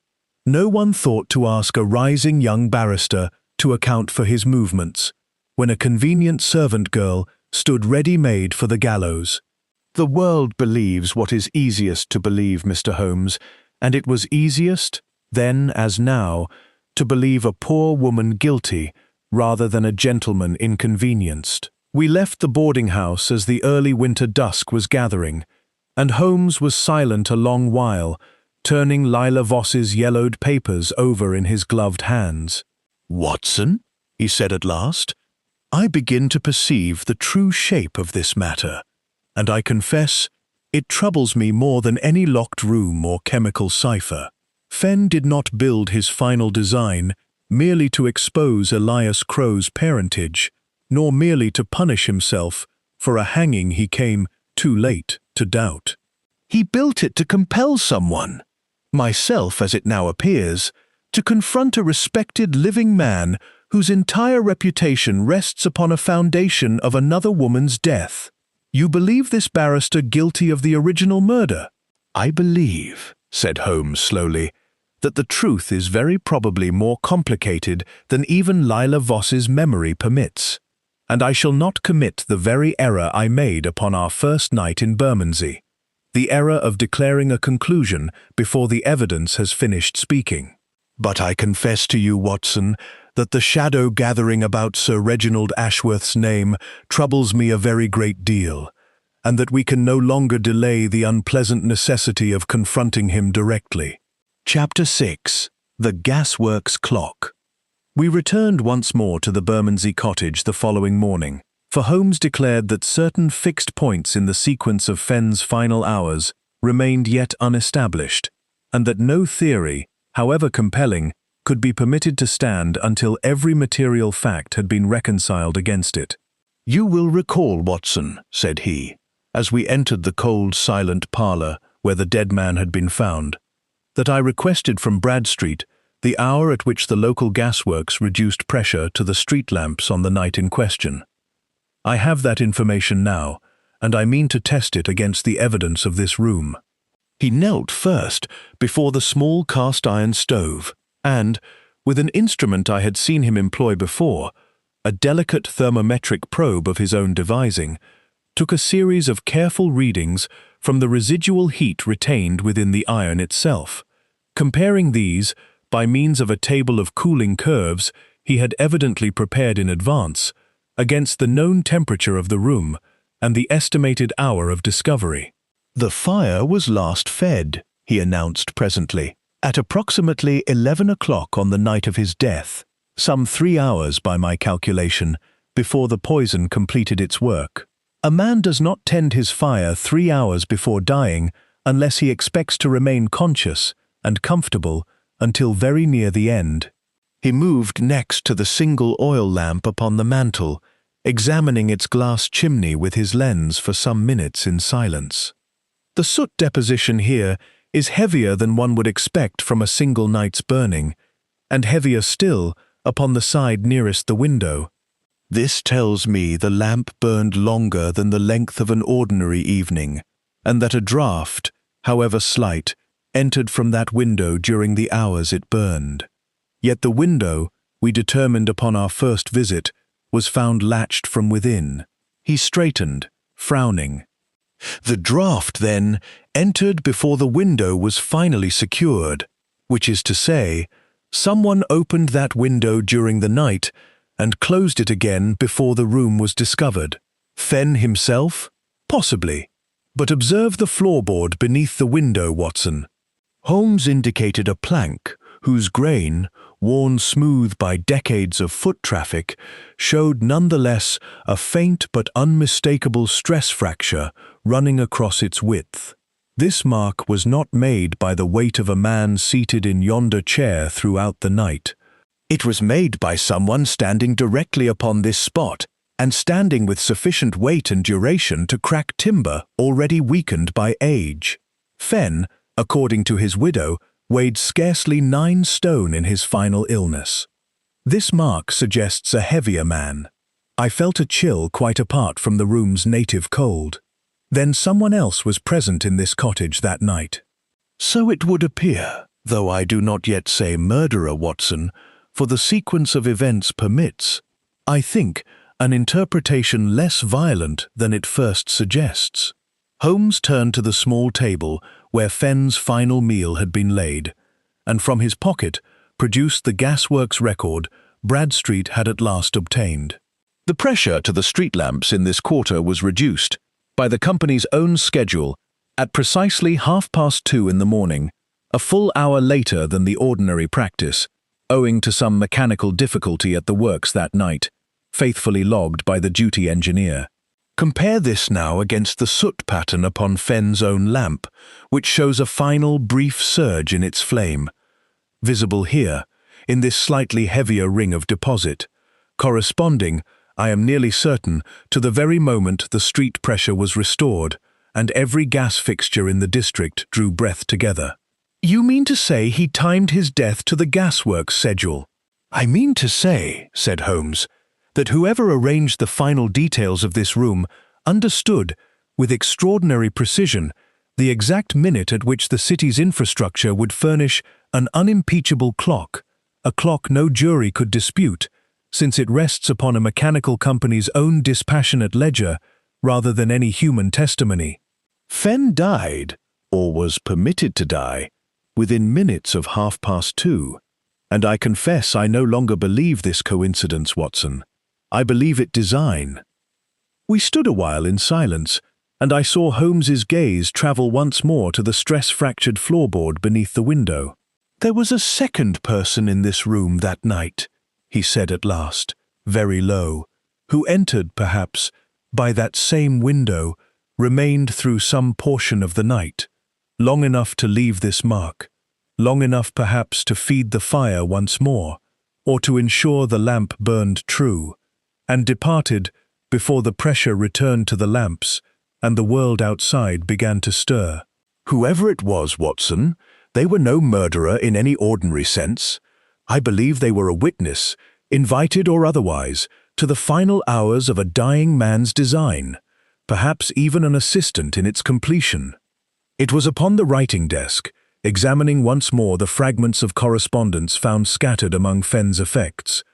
"no one thought to ask a rising young barrister to account for his movements, when a convenient servant girl stood ready-made for the gallows. The world believes what is easiest to believe, Mr. Holmes, and it was easiest, then as now, to believe a poor woman guilty rather than a gentleman inconvenienced. We left the boarding-house as the early winter dusk was gathering, and Holmes was silent a long while, turning Lila Voss's yellowed papers over in his gloved hands. "Watson," he said at last, "I begin to perceive the true shape of this matter, and I confess it troubles me more than any locked room or chemical cipher. Fenn did not build his final design merely to expose Elias Crow's parentage, nor merely to punish himself for a hanging he came too late to doubt. He built it to compel someone, myself as it now appears, to confront a respected living man whose entire reputation rests upon a foundation of another woman's death. You believe this barrister guilty of the original murder?" "I believe," said Holmes slowly, "that the truth is very probably more complicated than even Lila Voss's memory permits, and I shall not commit the very error I made upon our first night in Bermondsey, the error of declaring a conclusion before the evidence has finished speaking. But I confess to you, Watson, that the shadow gathering about Sir Reginald Ashworth's name troubles me a very great deal, and that we can no longer delay the unpleasant necessity of confronting him directly." Chapter 6. The Gasworks Clock. We returned once more to the Bermondsey cottage the following morning, for Holmes declared that certain fixed points in the sequence of Fenn's final hours remained yet unestablished, and that no theory, however compelling, could be permitted to stand until every material fact had been reconciled against it. "You will recall, Watson," said he, as we entered the cold, silent parlour where the dead man had been found, "that I requested from Bradstreet the hour at which the local gasworks reduced pressure to the street lamps on the night in question. I have that information now, and I mean to test it against the evidence of this room." He knelt first before the small cast-iron stove, and, with an instrument I had seen him employ before, a delicate thermometric probe of his own devising, took a series of careful readings from the residual heat retained within the iron itself. Comparing these, by means of a table of cooling curves he had evidently prepared in advance, against the known temperature of the room and the estimated hour of discovery. "The fire was last fed," he announced presently, "at approximately 11 o'clock on the night of his death, some 3 hours by my calculation, before the poison completed its work. A man does not tend his fire 3 hours before dying unless he expects to remain conscious and comfortable until very near the end." He moved next to the single oil lamp upon the mantel, examining its glass chimney with his lens for some minutes in silence. "The soot deposition here is heavier than one would expect from a single night's burning, and heavier still upon the side nearest the window. This tells me the lamp burned longer than the length of an ordinary evening, and that a draught, however slight, entered from that window during the hours it burned. Yet the window, we determined upon our first visit, was found latched from within." He straightened, frowning. "The draught, then, entered before the window was finally secured, which is to say, someone opened that window during the night and closed it again before the room was discovered. Fenn himself? Possibly. But observe the floorboard beneath the window, Watson." Holmes indicated a plank whose grain, worn smooth by decades of foot traffic, showed nonetheless a faint but unmistakable stress fracture running across its width. This mark was not made by the weight of a man seated in yonder chair throughout the night. It was made by someone standing directly upon this spot, and standing with sufficient weight and duration to crack timber already weakened by age. Fenn, according to his widow, weighed scarcely 9 stone in his final illness. This mark suggests a heavier man. I felt a chill quite apart from the room's native cold. Then someone else was present in this cottage that night. "So it would appear, though I do not yet say murderer, Watson, for the sequence of events permits, I think, an interpretation less violent than it first suggests." Holmes turned to the small table where Fenn's final meal had been laid, and from his pocket produced the gasworks record Bradstreet had at last obtained. The pressure to the street lamps in this quarter was reduced, by the company's own schedule, at precisely 2:30 in the morning, a full hour later than the ordinary practice, owing to some mechanical difficulty at the works that night, faithfully logged by the duty engineer. Compare this now against the soot pattern upon Fenn's own lamp, which shows a final brief surge in its flame, visible here, in this slightly heavier ring of deposit, corresponding, I am nearly certain, to the very moment the street pressure was restored, and every gas fixture in the district drew breath together. "You mean to say he timed his death to the gasworks schedule?" "I mean to say," said Holmes, "that whoever arranged the final details of this room understood, with extraordinary precision, the exact minute at which the city's infrastructure would furnish an unimpeachable clock, a clock no jury could dispute, since it rests upon a mechanical company's own dispassionate ledger rather than any human testimony. Fenn died, or was permitted to die, within minutes of 2:30, and I confess I no longer believe this coincidence, Watson. I believe it design." We stood a while in silence, and I saw Holmes's gaze travel once more to the stress-fractured floorboard beneath the window. "There was a second person in this room that night," he said at last, very low, "who entered, perhaps, by that same window, remained through some portion of the night, long enough to leave this mark, long enough perhaps to feed the fire once more, or to ensure the lamp burned true, and departed before the pressure returned to the lamps and the world outside began to stir. Whoever it was, Watson, they were no murderer in any ordinary sense. I believe they were a witness, invited or otherwise, to the final hours of a dying man's design, perhaps even an assistant in its completion." It was upon the writing desk, examining once more the fragments of correspondence found scattered among Fenn's effects,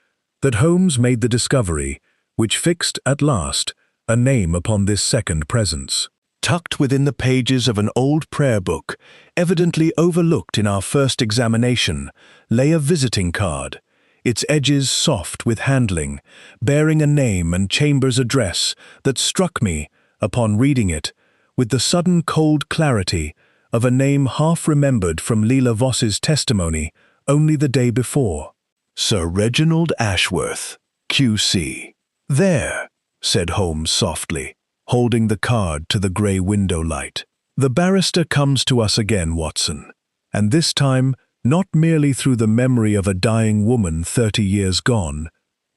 that Holmes made the discovery, which fixed, at last, a name upon this second presence. Tucked within the pages of an old prayer book, evidently overlooked in our first examination, lay a visiting card, its edges soft with handling, bearing a name and Chambers' address that struck me, upon reading it, with the sudden cold clarity of a name half remembered from Leila Voss's testimony only the day before. Sir Reginald Ashworth, Q.C. "There," said Holmes softly, holding the card to the grey window light. "The barrister comes to us again, Watson, and this time not merely through the memory of a dying woman 30 years gone,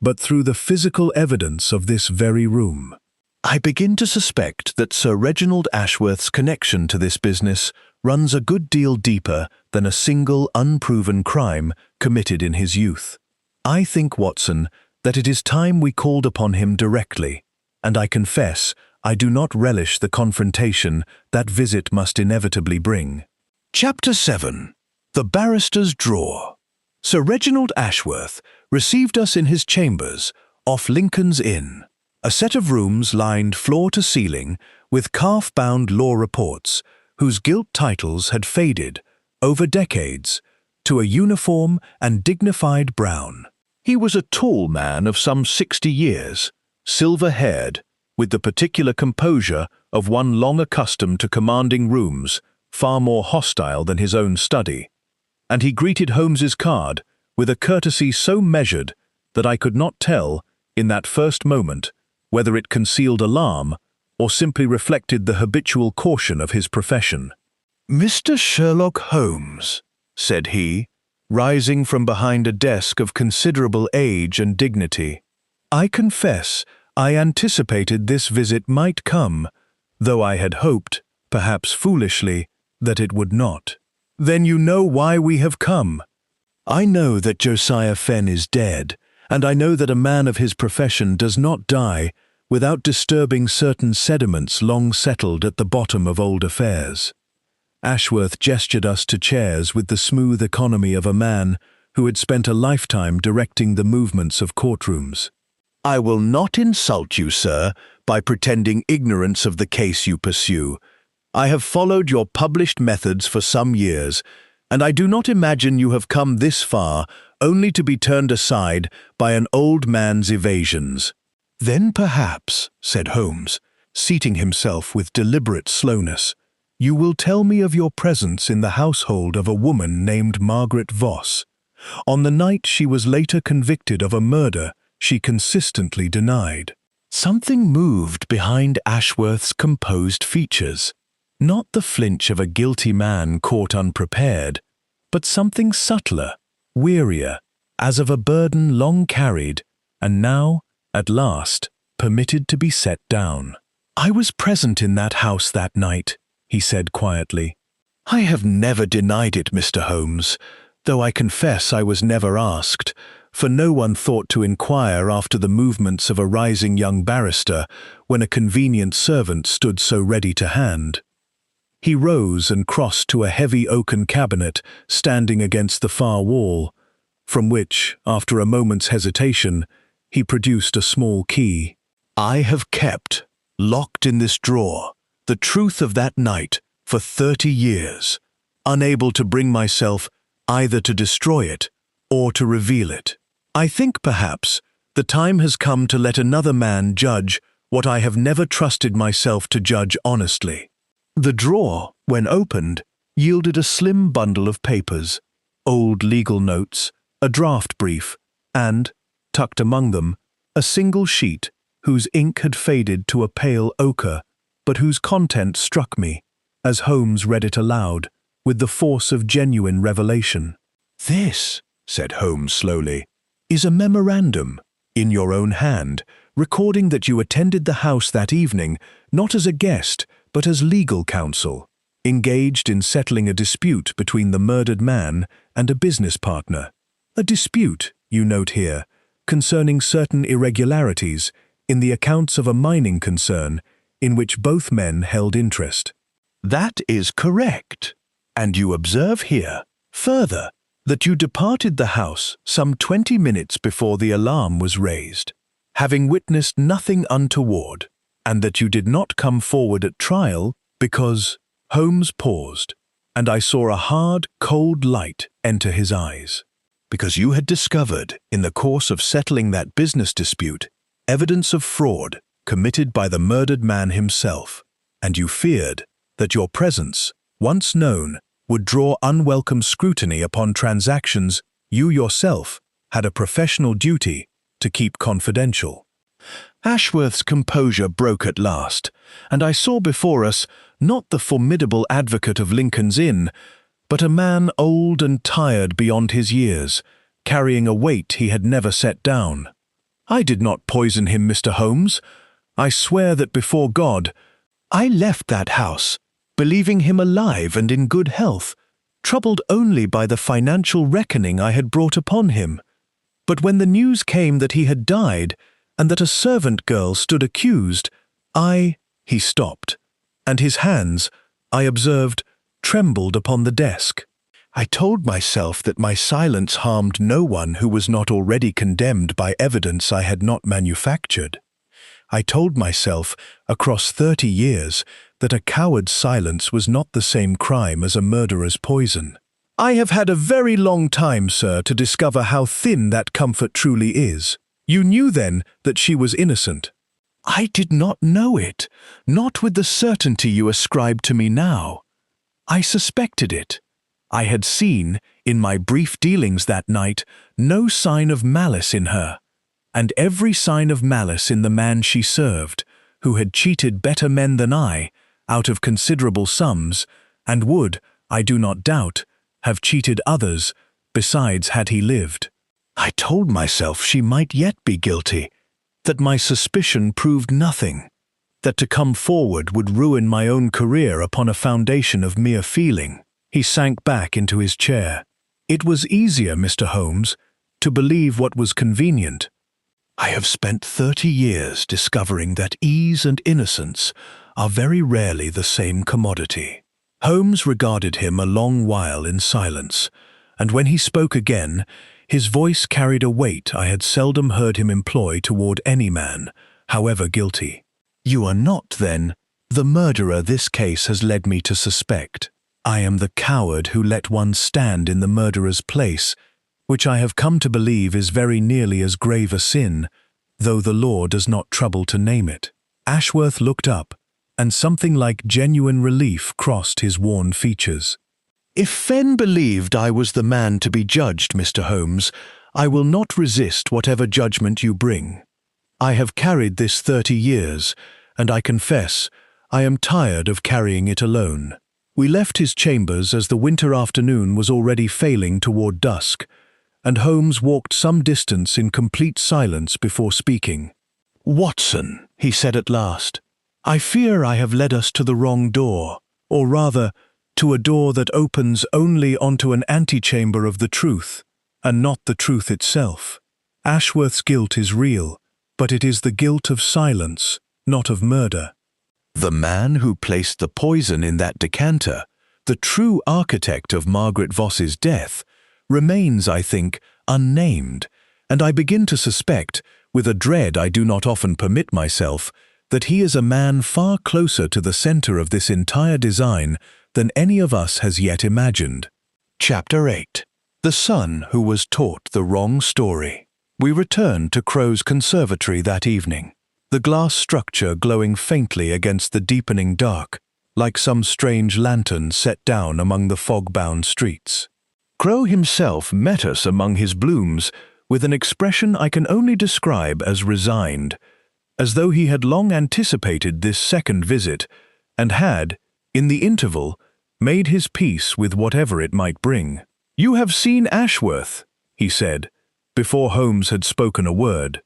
but through the physical evidence of this very room. I begin to suspect that Sir Reginald Ashworth's connection to this business runs a good deal deeper than a single unproven crime committed in his youth. I think, Watson, that it is time we called upon him directly, and I confess I do not relish the confrontation that visit must inevitably bring." Chapter 7. The Barrister's Drawer. Sir Reginald Ashworth received us in his chambers off Lincoln's Inn, a set of rooms lined floor to ceiling with calf-bound law reports whose gilt titles had faded, over decades, to a uniform and dignified brown. He was a tall man of some 60 years, silver-haired, with the particular composure of one long accustomed to commanding rooms far more hostile than his own study, and he greeted Holmes's card with a courtesy so measured that I could not tell, in that first moment, whether it concealed alarm or simply reflected the habitual caution of his profession. "Mr. Sherlock Holmes," said he, rising from behind a desk of considerable age and dignity. "I confess I anticipated this visit might come, though I had hoped, perhaps foolishly, that it would not." "Then you know why we have come." "I know that Josiah Fenn is dead, and I know that a man of his profession does not die without disturbing certain sediments long settled at the bottom of old affairs." Ashworth gestured us to chairs with the smooth economy of a man who had spent a lifetime directing the movements of courtrooms. "I will not insult you, sir, by pretending ignorance of the case you pursue. I have followed your published methods for some years, and I do not imagine you have come this far only to be turned aside by an old man's evasions." "Then perhaps," said Holmes, seating himself with deliberate slowness, "you will tell me of your presence in the household of a woman named Margaret Voss, on the night she was later convicted of a murder she consistently denied." Something moved behind Ashworth's composed features. Not the flinch of a guilty man caught unprepared, but something subtler, wearier, as of a burden long carried, and now, at last, permitted to be set down. "I was present in that house that night," he said quietly. "I have never denied it, Mr. Holmes, though I confess I was never asked, for no one thought to inquire after the movements of a rising young barrister when a convenient servant stood so ready to hand." He rose and crossed to a heavy oaken cabinet standing against the far wall, from which, after a moment's hesitation, he produced a small key. "I have kept, locked in this drawer, the truth of that night for 30 years, unable to bring myself either to destroy it or to reveal it. I think, perhaps, the time has come to let another man judge what I have never trusted myself to judge honestly." The drawer, when opened, yielded a slim bundle of papers, old legal notes, a draft brief, and, tucked among them, a single sheet whose ink had faded to a pale ochre, but whose content struck me, as Holmes read it aloud, with the force of genuine revelation. "This," said Holmes slowly, "is a memorandum, in your own hand, recording that you attended the house that evening, not as a guest, but as legal counsel, engaged in settling a dispute between the murdered man and a business partner. A dispute, you note here, concerning certain irregularities in the accounts of a mining concern in which both men held interest." "That is correct. And you observe here, further, that you departed the house some 20 minutes before the alarm was raised, having witnessed nothing untoward, and that you did not come forward at trial because—" Holmes paused, and I saw a hard, cold light enter his eyes. "Because you had discovered, in the course of settling that business dispute, evidence of fraud committed by the murdered man himself, and you feared that your presence, once known, would draw unwelcome scrutiny upon transactions you yourself had a professional duty to keep confidential." Ashworth's composure broke at last, and I saw before us not the formidable advocate of Lincoln's Inn, but a man old and tired beyond his years, carrying a weight he had never set down. "I did not poison him, Mr. Holmes. I swear that before God, I left that house, believing him alive and in good health, troubled only by the financial reckoning I had brought upon him. But when the news came that he had died, and that a servant girl stood accused, He stopped, and his hands, I observed, trembled upon the desk. I told myself that my silence harmed no one who was not already condemned by evidence I had not manufactured. I told myself, across 30 years, that a coward's silence was not the same crime as a murderer's poison. I have had a very long time, sir, to discover how thin that comfort truly is. You knew then that she was innocent. I did not know it, not with the certainty you ascribe to me now. I suspected it. I had seen, in my brief dealings that night, no sign of malice in her, and every sign of malice in the man she served, who had cheated better men than I, out of considerable sums, and would, I do not doubt, have cheated others, besides had he lived. I told myself she might yet be guilty, that my suspicion proved nothing, that to come forward would ruin my own career upon a foundation of mere feeling. He sank back into his chair. It was easier, Mr. Holmes, to believe what was convenient. I have spent 30 years discovering that ease and innocence are very rarely the same commodity. Holmes regarded him a long while in silence, and when he spoke again, his voice carried a weight I had seldom heard him employ toward any man, however guilty. You are not, then, the murderer this case has led me to suspect. I am the coward who let one stand in the murderer's place, which I have come to believe is very nearly as grave a sin, though the law does not trouble to name it. Ashworth looked up, and something like genuine relief crossed his worn features. If Fenn believed I was the man to be judged, Mr. Holmes, I will not resist whatever judgment you bring. I have carried this 30 years, and I confess I am tired of carrying it alone. We left his chambers as the winter afternoon was already failing toward dusk, and Holmes walked some distance in complete silence before speaking. "Watson," he said at last, "I fear I have led us to the wrong door, or rather, to a door that opens only onto an antechamber of the truth, and not the truth itself. Ashworth's guilt is real, but it is the guilt of silence, not of murder. The man who placed the poison in that decanter, the true architect of Margaret Voss's death, remains, I think, unnamed, and I begin to suspect, with a dread I do not often permit myself, that he is a man far closer to the center of this entire design than any of us has yet imagined." Chapter 8. The son who was taught the wrong story. We returned to Crow's conservatory that evening, the glass structure glowing faintly against the deepening dark, like some strange lantern set down among the fog-bound streets. Crow himself met us among his blooms with an expression I can only describe as resigned, as though he had long anticipated this second visit, and had, in the interval, made his peace with whatever it might bring. "You have seen Ashworth," he said, before Holmes had spoken a word.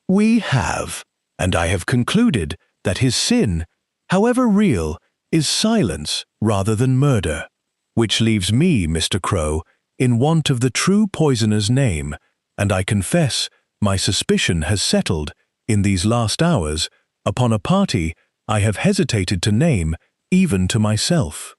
"We have, and I have concluded that his sin, however real, is silence rather than murder, which leaves me, Mr. Crow, in want of the true poisoner's name, and I confess my suspicion has settled, in these last hours, upon a party I have hesitated to name even to myself."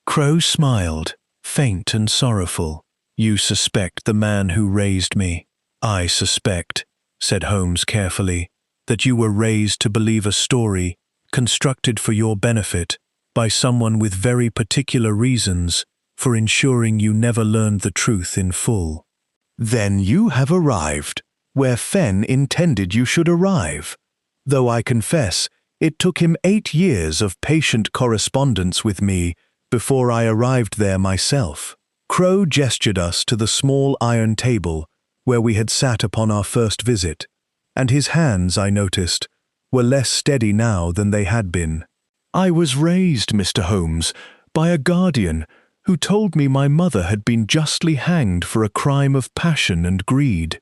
Crow smiled, faint and sorrowful. You suspect the man who raised me. I suspect, said Holmes carefully, that you were raised to believe a story constructed for your benefit by someone with very particular reasons for ensuring you never learned the truth in full. Then you have arrived where Fenn intended you should arrive, though I confess it took him 8 years of patient correspondence with me before I arrived there myself. Crow gestured us to the small iron table where we had sat upon our first visit, and his hands, I noticed, were less steady now than they had been. I was raised, Mr. Holmes, by a guardian who told me my mother had been justly hanged for a crime of passion and greed,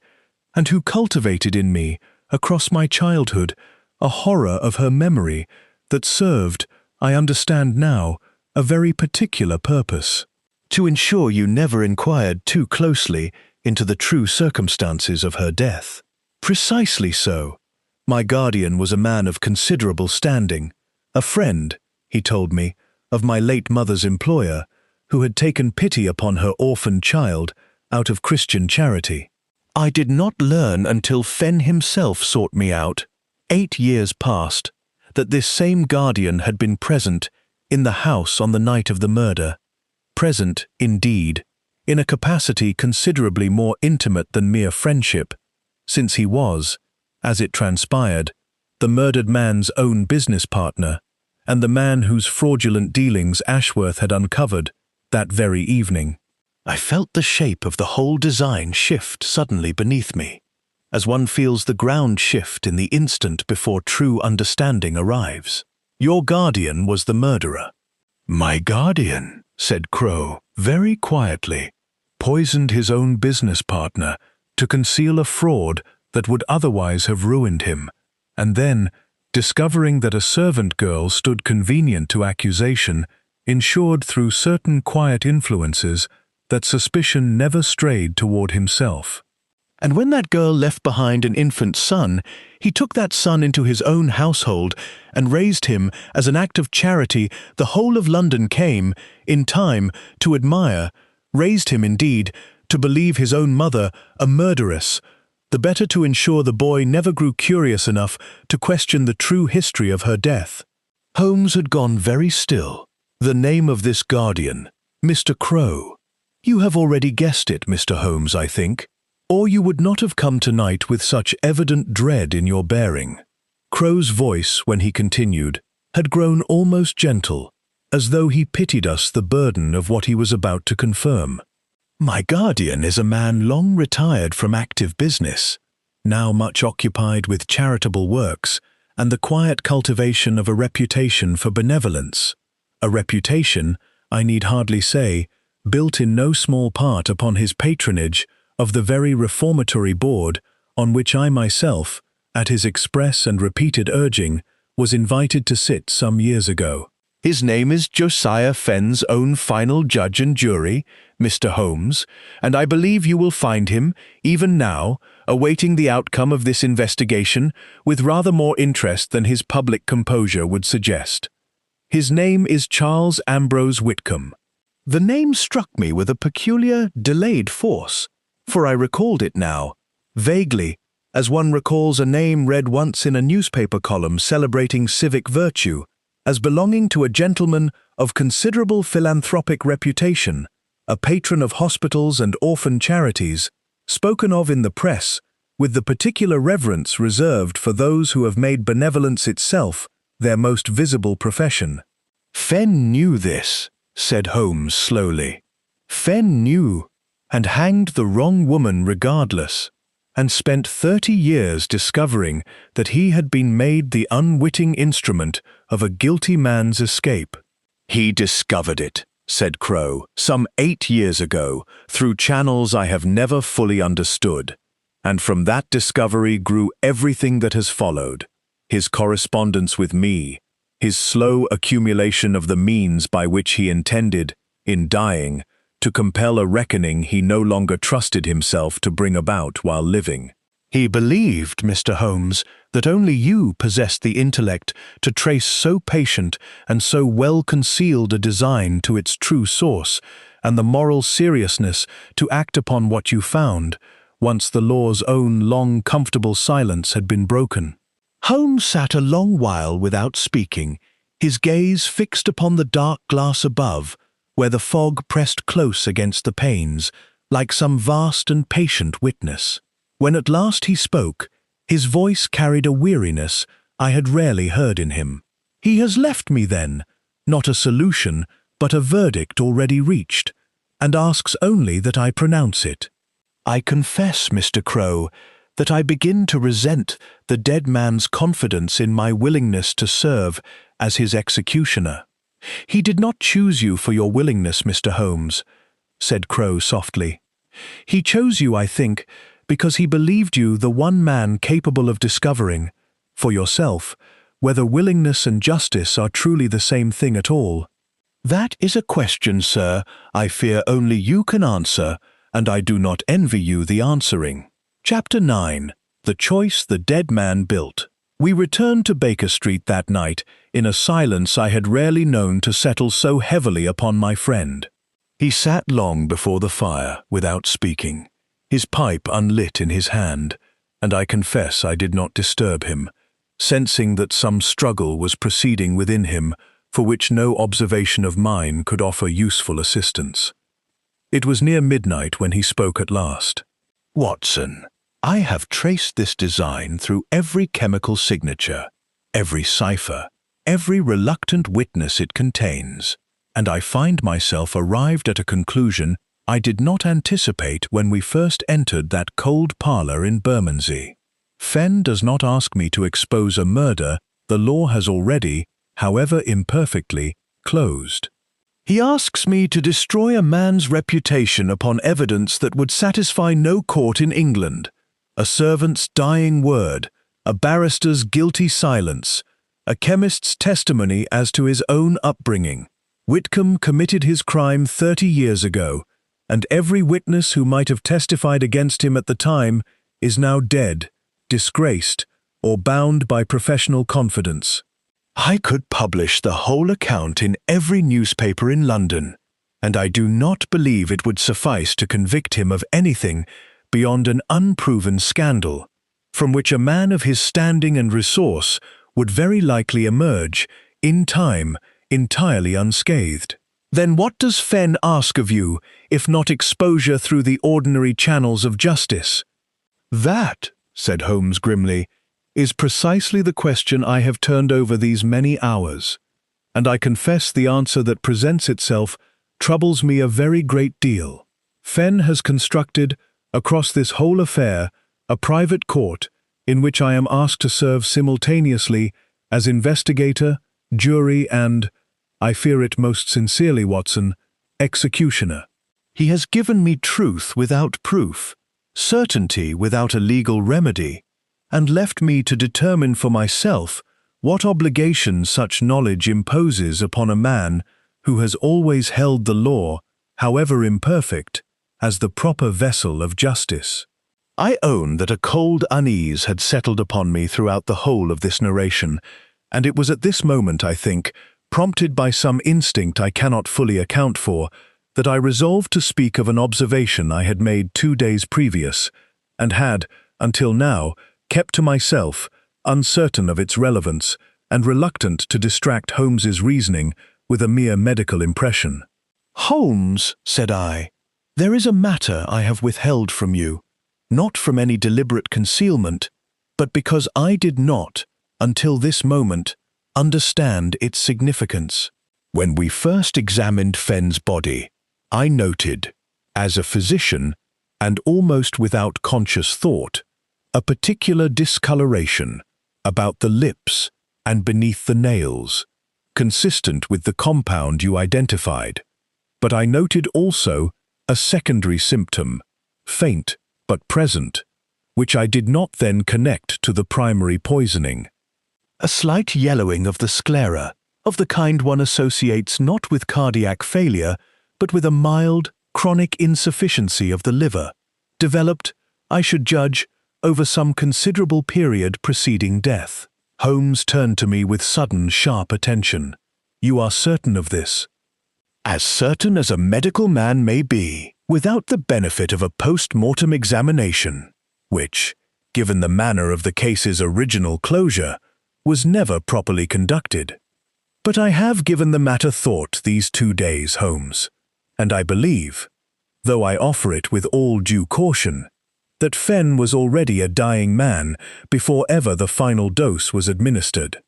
and who cultivated in me, across my childhood, a horror of her memory that served, I understand now, a very particular purpose: to ensure you never inquired too closely into the true circumstances of her death. Precisely so. My guardian was a man of considerable standing, a friend, he told me, of my late mother's employer, who had taken pity upon her orphan child out of Christian charity. I did not learn until Fenn himself sought me out, 8 years past, that this same guardian had been present in the house on the night of the murder. Present, indeed, in a capacity considerably more intimate than mere friendship, since he was, as it transpired, the murdered man's own business partner, and the man whose fraudulent dealings Ashworth had uncovered that very evening. I felt the shape of the whole design shift suddenly beneath me, as one feels the ground shift in the instant before true understanding arrives. Your guardian was the murderer. My guardian, said Crow, very quietly, poisoned his own business partner to conceal a fraud that would otherwise have ruined him, and then, discovering that a servant girl stood convenient to accusation, ensured through certain quiet influences that suspicion never strayed toward himself. And when that girl left behind an infant son, he took that son into his own household and raised him as an act of charity. The whole of London came, in time, to admire, raised him indeed, to believe his own mother a murderess, the better to ensure the boy never grew curious enough to question the true history of her death. Holmes had gone very still. The name of this guardian, Mr. Crow. You have already guessed it, Mr. Holmes, I think, or you would not have come tonight with such evident dread in your bearing. Crow's voice, when he continued, had grown almost gentle, as though he pitied us the burden of what he was about to confirm. My guardian is a man long retired from active business, now much occupied with charitable works and the quiet cultivation of a reputation for benevolence. A reputation, I need hardly say, built in no small part upon his patronage of the very reformatory board on which I myself, at his express and repeated urging, was invited to sit some years ago. His name is Josiah Fenn's own final judge and jury, Mr. Holmes, and I believe you will find him, even now, awaiting the outcome of this investigation with rather more interest than his public composure would suggest. His name is Charles Ambrose Whitcomb. The name struck me with a peculiar, delayed force, for I recalled it now, vaguely, as one recalls a name read once in a newspaper column celebrating civic virtue, as belonging to a gentleman of considerable philanthropic reputation, a patron of hospitals and orphan charities, spoken of in the press with the particular reverence reserved for those who have made benevolence itself their most visible profession. Fenn knew this, said Holmes slowly. Fenn knew, and hanged the wrong woman regardless, and spent 30 years discovering that he had been made the unwitting instrument of a guilty man's escape. He discovered it, said Crow, some 8 years ago, through channels I have never fully understood, and from that discovery grew everything that has followed: his correspondence with me, his slow accumulation of the means by which he intended, in dying, to compel a reckoning he no longer trusted himself to bring about while living. He believed, Mr. Holmes, that only you possessed the intellect to trace so patient and so well concealed a design to its true source, and the moral seriousness to act upon what you found, once the law's own long, comfortable silence had been broken. Holmes sat a long while without speaking, his gaze fixed upon the dark glass above, where the fog pressed close against the panes, like some vast and patient witness. When at last he spoke, his voice carried a weariness I had rarely heard in him. "He has left me, then, not a solution, but a verdict already reached, and asks only that I pronounce it. I confess, Mr. Crow, that I begin to resent the dead man's confidence in my willingness to serve as his executioner." "He did not choose you for your willingness, Mr. Holmes," said Crow softly. "He chose you, I think, because he believed you the one man capable of discovering, for yourself, whether willingness and justice are truly the same thing at all." "That is a question, sir, I fear only you can answer, and I do not envy you the answering." Chapter 9. The Choice the Dead Man Built. We returned to Baker Street that night in a silence I had rarely known to settle so heavily upon my friend. He sat long before the fire without speaking, his pipe unlit in his hand, and I confess I did not disturb him, sensing that some struggle was proceeding within him for which no observation of mine could offer useful assistance. It was near midnight when he spoke at last. "Watson, I have traced this design through every chemical signature, every cipher, every reluctant witness it contains, and I find myself arrived at a conclusion I did not anticipate when we first entered that cold parlor in Bermondsey. Fenn does not ask me to expose a murder the law has already, however imperfectly, closed. He asks me to destroy a man's reputation upon evidence that would satisfy no court in England, a servant's dying word, a barrister's guilty silence, a chemist's testimony as to his own upbringing. Whitcomb committed his crime 30 years ago, and every witness who might have testified against him at the time is now dead, disgraced, or bound by professional confidence. I could publish the whole account in every newspaper in London, and I do not believe it would suffice to convict him of anything beyond an unproven scandal, from which a man of his standing and resource would very likely emerge, in time, entirely unscathed. Then what does Fenn ask of you, if not exposure through the ordinary channels of justice? That, said Holmes grimly, is precisely the question I have turned over these many hours, and I confess the answer that presents itself troubles me a very great deal. Fenn has constructed, across this whole affair, a private court in which I am asked to serve simultaneously as investigator, jury and, I fear it most sincerely, Watson, executioner. He has given me truth without proof, certainty without a legal remedy, and left me to determine for myself what obligation such knowledge imposes upon a man who has always held the law, however imperfect, as the proper vessel of justice. I own that a cold unease had settled upon me throughout the whole of this narration, and it was at this moment, I think, prompted by some instinct I cannot fully account for, that I resolved to speak of an observation I had made 2 days previous, and had, until now, kept to myself, uncertain of its relevance, and reluctant to distract Holmes's reasoning with a mere medical impression. "Holmes," said I, "there is a matter I have withheld from you, not from any deliberate concealment, but because I did not, until this moment, understand its significance. When we first examined Fenn's body, I noted, as a physician, and almost without conscious thought, a particular discoloration about the lips and beneath the nails, consistent with the compound you identified. But I noted also a secondary symptom, faint but present, which I did not then connect to the primary poisoning. A slight yellowing of the sclera, of the kind one associates not with cardiac failure, but with a mild, chronic insufficiency of the liver, developed, I should judge, over some considerable period preceding death. Holmes turned to me with sudden, sharp attention. "You are certain of this?" As certain as a medical man may be, without the benefit of a post-mortem examination, which, given the manner of the case's original closure, was never properly conducted. But I have given the matter thought these 2 days, Holmes, and I believe, though I offer it with all due caution, that Fenn was already a dying man before ever the final dose was administered.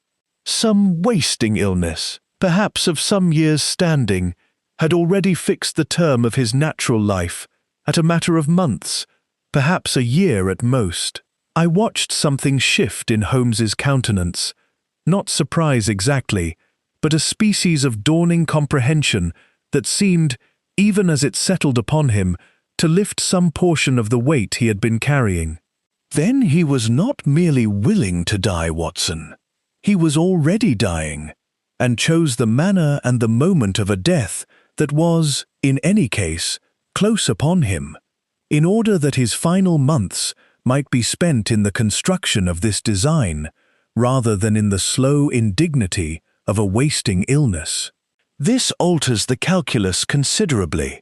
Some wasting illness, perhaps of some years' standing, had already fixed the term of his natural life at a matter of months, perhaps a year at most. I watched something shift in Holmes's countenance, not surprise exactly, but a species of dawning comprehension that seemed, even as it settled upon him, to lift some portion of the weight he had been carrying. Then he was not merely willing to die, Watson. He was already dying, and chose the manner and the moment of a death that was, in any case, close upon him, in order that his final months might be spent in the construction of this design, rather than in the slow indignity of a wasting illness. This alters the calculus considerably.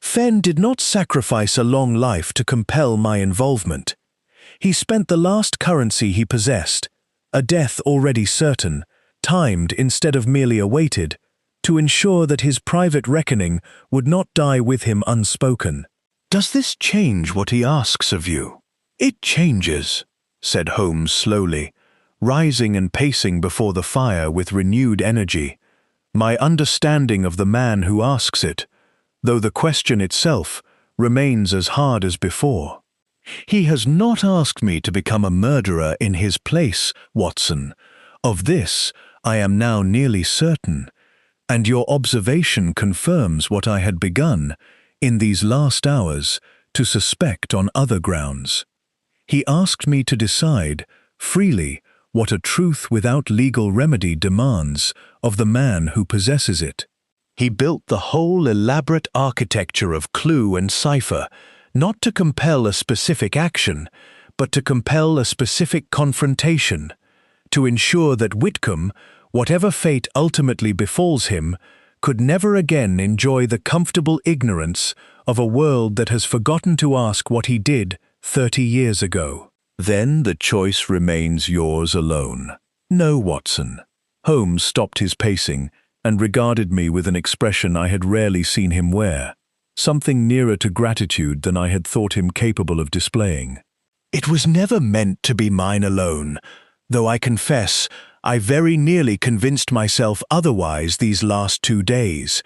Fenn did not sacrifice a long life to compel my involvement. He spent the last currency he possessed, a death already certain, timed instead of merely awaited, to ensure that his private reckoning would not die with him unspoken. Does this change what he asks of you? It changes, said Holmes slowly, rising and pacing before the fire with renewed energy. My understanding of the man who asks it, though the question itself remains as hard as before. He has not asked me to become a murderer in his place, Watson. Of this I am now nearly certain, and your observation confirms what I had begun, in these last hours, to suspect on other grounds. He asked me to decide, freely, what a truth without legal remedy demands of the man who possesses it. He built the whole elaborate architecture of clue and cipher, not to compel a specific action, but to compel a specific confrontation, to ensure that Whitcomb, whatever fate ultimately befalls him, could never again enjoy the comfortable ignorance of a world that has forgotten to ask what he did 30 years ago. Then the choice remains yours alone. No, Watson. Holmes stopped his pacing and regarded me with an expression I had rarely seen him wear, something nearer to gratitude than I had thought him capable of displaying. It was never meant to be mine alone, though I confess I very nearly convinced myself otherwise these last 2 days,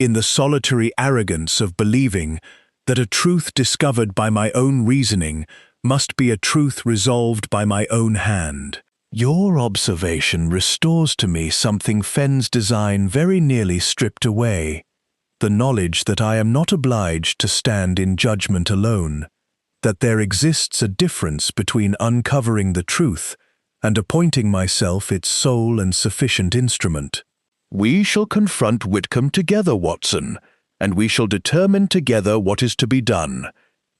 in the solitary arrogance of believing that a truth discovered by my own reasoning must be a truth resolved by my own hand. Your observation restores to me something Fenn's design very nearly stripped away, the knowledge that I am not obliged to stand in judgment alone, that there exists a difference between uncovering the truth and appointing myself its sole and sufficient instrument. We shall confront Whitcomb together, Watson, and we shall determine together what is to be done.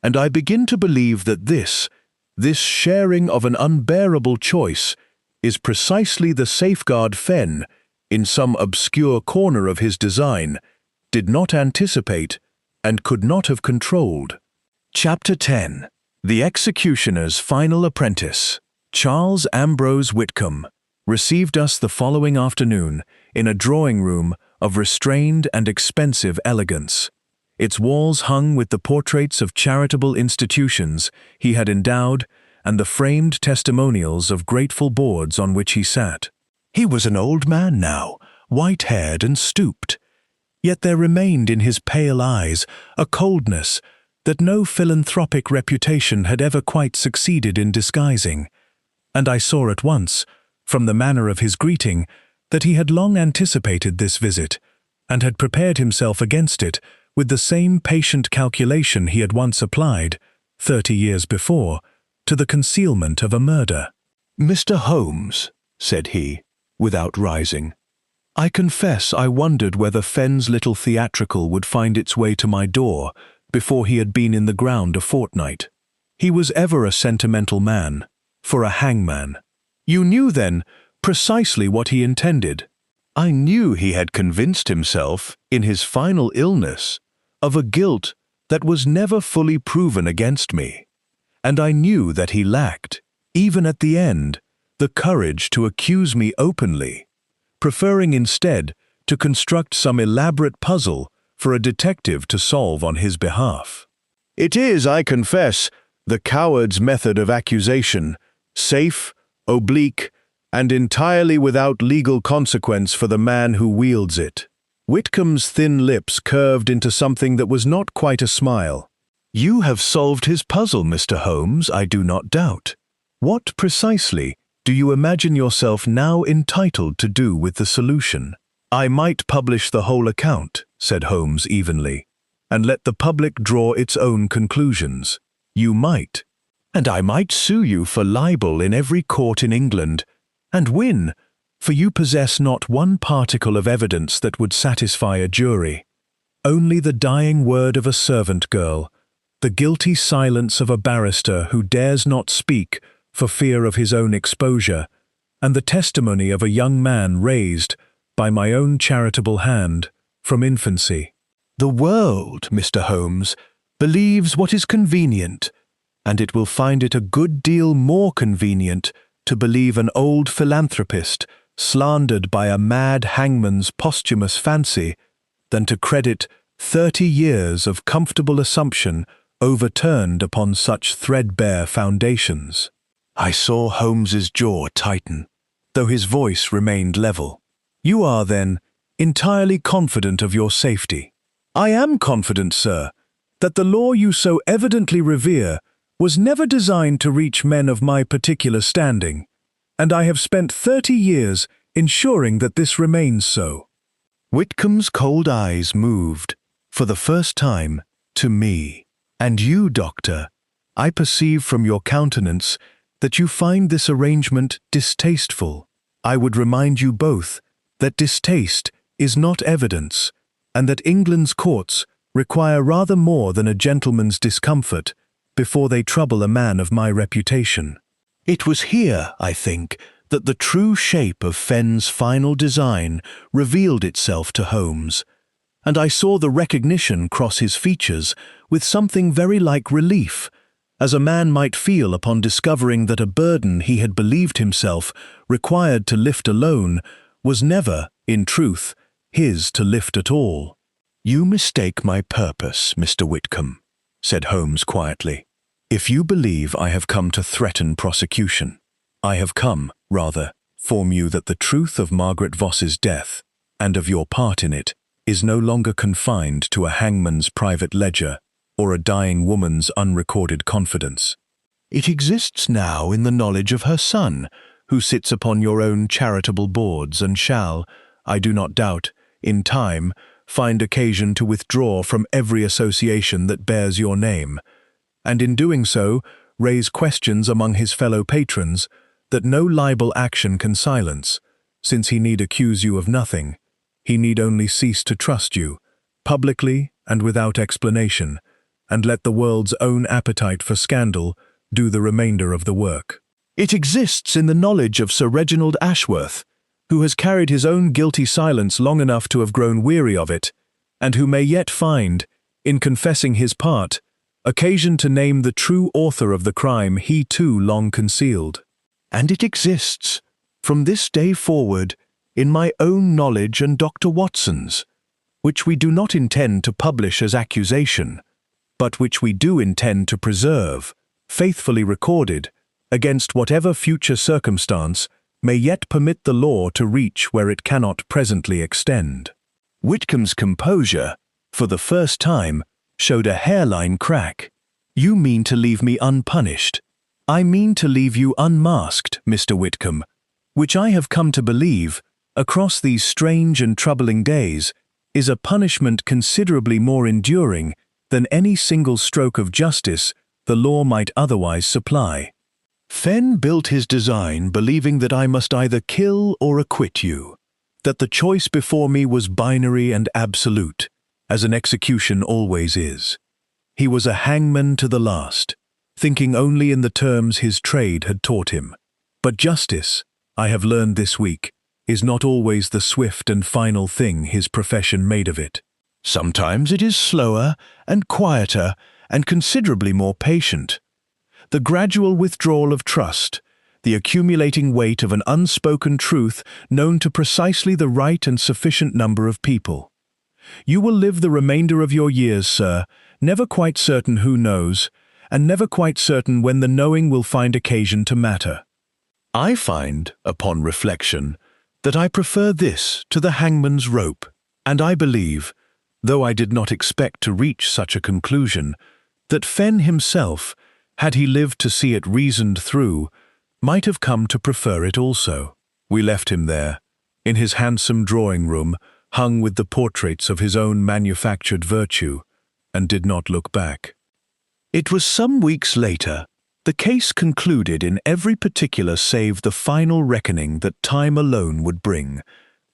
And I begin to believe that this sharing of an unbearable choice, is precisely the safeguard Fenn, in some obscure corner of his design, did not anticipate and could not have controlled. Chapter 10. The Executioner's Final Apprentice. Charles Ambrose Whitcomb received us the following afternoon in a drawing-room of restrained and expensive elegance. Its walls hung with the portraits of charitable institutions he had endowed and the framed testimonials of grateful boards on which he sat. He was an old man now, white-haired and stooped, yet there remained in his pale eyes a coldness that no philanthropic reputation had ever quite succeeded in disguising, and I saw at once, from the manner of his greeting, that he had long anticipated this visit, and had prepared himself against it with the same patient calculation he had once applied, 30 years before, to the concealment of a murder. "Mr. Holmes," said he, without rising, "I confess I wondered whether Fenn's little theatrical would find its way to my door before he had been in the ground a fortnight. He was ever a sentimental man, for a hangman. You knew, then, precisely what he intended." I knew he had convinced himself, in his final illness, of a guilt that was never fully proven against me, and I knew that he lacked, even at the end, the courage to accuse me openly, preferring instead to construct some elaborate puzzle for a detective to solve on his behalf. It is, I confess, the coward's method of accusation, safe, oblique, and entirely without legal consequence for the man who wields it. Whitcomb's thin lips curved into something that was not quite a smile. You have solved his puzzle, Mr. Holmes, I do not doubt. What precisely do you imagine yourself now entitled to do with the solution? I might publish the whole account, said Holmes evenly, and let the public draw its own conclusions. You might. And I might sue you for libel in every court in England, and win, for you possess not one particle of evidence that would satisfy a jury. Only the dying word of a servant girl, the guilty silence of a barrister who dares not speak for fear of his own exposure, and the testimony of a young man raised, by my own charitable hand, from infancy. The world, Mr. Holmes, believes what is convenient, and it will find it a good deal more convenient to believe an old philanthropist slandered by a mad hangman's posthumous fancy than to credit 30 years of comfortable assumption overturned upon such threadbare foundations. I saw Holmes's jaw tighten, though his voice remained level. You are, then, entirely confident of your safety. I am confident, sir, that the law you so evidently revere was never designed to reach men of my particular standing, and I have spent 30 years ensuring that this remains so. Whitcomb's cold eyes moved, for the first time, to me. And you, Doctor, I perceive from your countenance that you find this arrangement distasteful. I would remind you both that distaste is not evidence, and that England's courts require rather more than a gentleman's discomfort before they trouble a man of my reputation. It was here, I think, that the true shape of Fenn's final design revealed itself to Holmes, and I saw the recognition cross his features with something very like relief, as a man might feel upon discovering that a burden he had believed himself required to lift alone was never, in truth, his to lift at all. You mistake my purpose, Mr. Whitcomb, said Holmes quietly. If you believe I have come to threaten prosecution, I have come, rather, inform you that the truth of Margaret Voss's death, and of your part in it, is no longer confined to a hangman's private ledger or a dying woman's unrecorded confidence. It exists now in the knowledge of her son, who sits upon your own charitable boards and shall, I do not doubt, in time, find occasion to withdraw from every association that bears your name, and in doing so raise questions among his fellow patrons that no libel action can silence, since he need accuse you of nothing. He need only cease to trust you, publicly and without explanation, and let the world's own appetite for scandal do the remainder of the work. It exists in the knowledge of Sir Reginald Ashworth, who has carried his own guilty silence long enough to have grown weary of it, and who may yet find, in confessing his part, occasion to name the true author of the crime he too long concealed. And it exists, from this day forward, in my own knowledge and Dr. Watson's, which we do not intend to publish as accusation, but which we do intend to preserve, faithfully recorded, against whatever future circumstance may yet permit the law to reach where it cannot presently extend. Whitcomb's composure, for the first time, showed a hairline crack. You mean to leave me unpunished. I mean to leave you unmasked, Mr. Whitcomb, which I have come to believe, across these strange and troubling days, is a punishment considerably more enduring than any single stroke of justice the law might otherwise supply. Fenn built his design believing that I must either kill or acquit you, that the choice before me was binary and absolute, as an execution always is. He was a hangman to the last, thinking only in the terms his trade had taught him. But justice, I have learned this week, is not always the swift and final thing his profession made of it. Sometimes it is slower and quieter and considerably more patient. The gradual withdrawal of trust, the accumulating weight of an unspoken truth known to precisely the right and sufficient number of people. You will live the remainder of your years, sir, never quite certain who knows, and never quite certain when the knowing will find occasion to matter. I find, upon reflection, that I prefer this to the hangman's rope, and I believe, though I did not expect to reach such a conclusion, that Fenn himself, had he lived to see it reasoned through, might have come to prefer it also. We left him there, in his handsome drawing-room, hung with the portraits of his own manufactured virtue, and did not look back. It was some weeks later, the case concluded in every particular save the final reckoning that time alone would bring,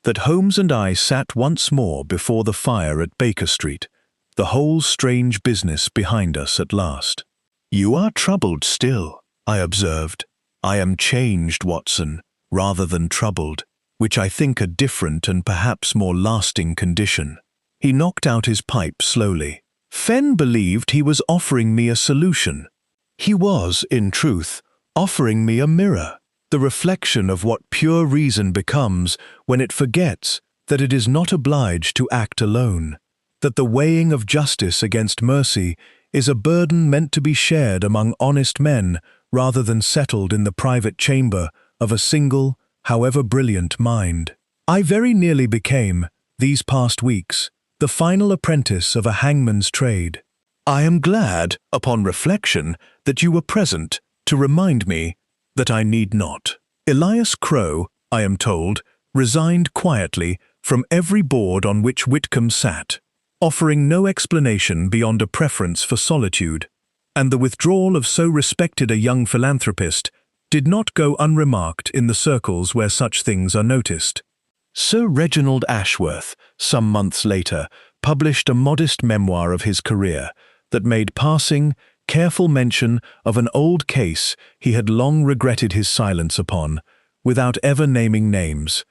that Holmes and I sat once more before the fire at Baker Street, the whole strange business behind us at last. "You are troubled still," I observed. "I am changed, Watson, rather than troubled, which I think a different and perhaps more lasting condition." He knocked out his pipe slowly. Fenn believed he was offering me a solution. He was, in truth, offering me a mirror, the reflection of what pure reason becomes when it forgets that it is not obliged to act alone, that the weighing of justice against mercy is a burden meant to be shared among honest men rather than settled in the private chamber of a single, however brilliant, mind. I very nearly became, these past weeks, the final apprentice of a hangman's trade. I am glad, upon reflection, that you were present to remind me that I need not. Elias Crowe, I am told, resigned quietly from every board on which Whitcomb sat, offering no explanation beyond a preference for solitude, and the withdrawal of so respected a young philanthropist did not go unremarked in the circles where such things are noticed. Sir Reginald Ashworth, some months later, published a modest memoir of his career that made passing, careful mention of an old case he had long regretted his silence upon, without ever naming names,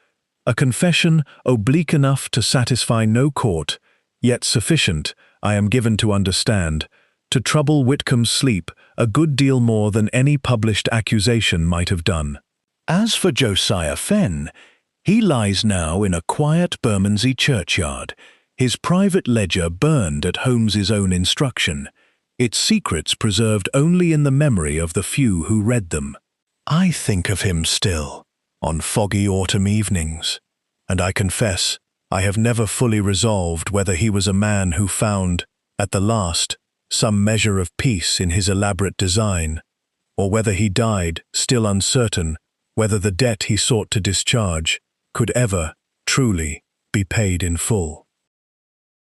a confession oblique enough to satisfy no court, yet sufficient, I am given to understand, to trouble Whitcomb's sleep a good deal more than any published accusation might have done. As for Josiah Fenn, he lies now in a quiet Bermondsey churchyard, his private ledger burned at Holmes's own instruction, its secrets preserved only in the memory of the few who read them. I think of him still, on foggy autumn evenings, and I confess I have never fully resolved whether he was a man who found, at the last, some measure of peace in his elaborate design, or whether he died, still uncertain, whether the debt he sought to discharge could ever, truly, be paid in full.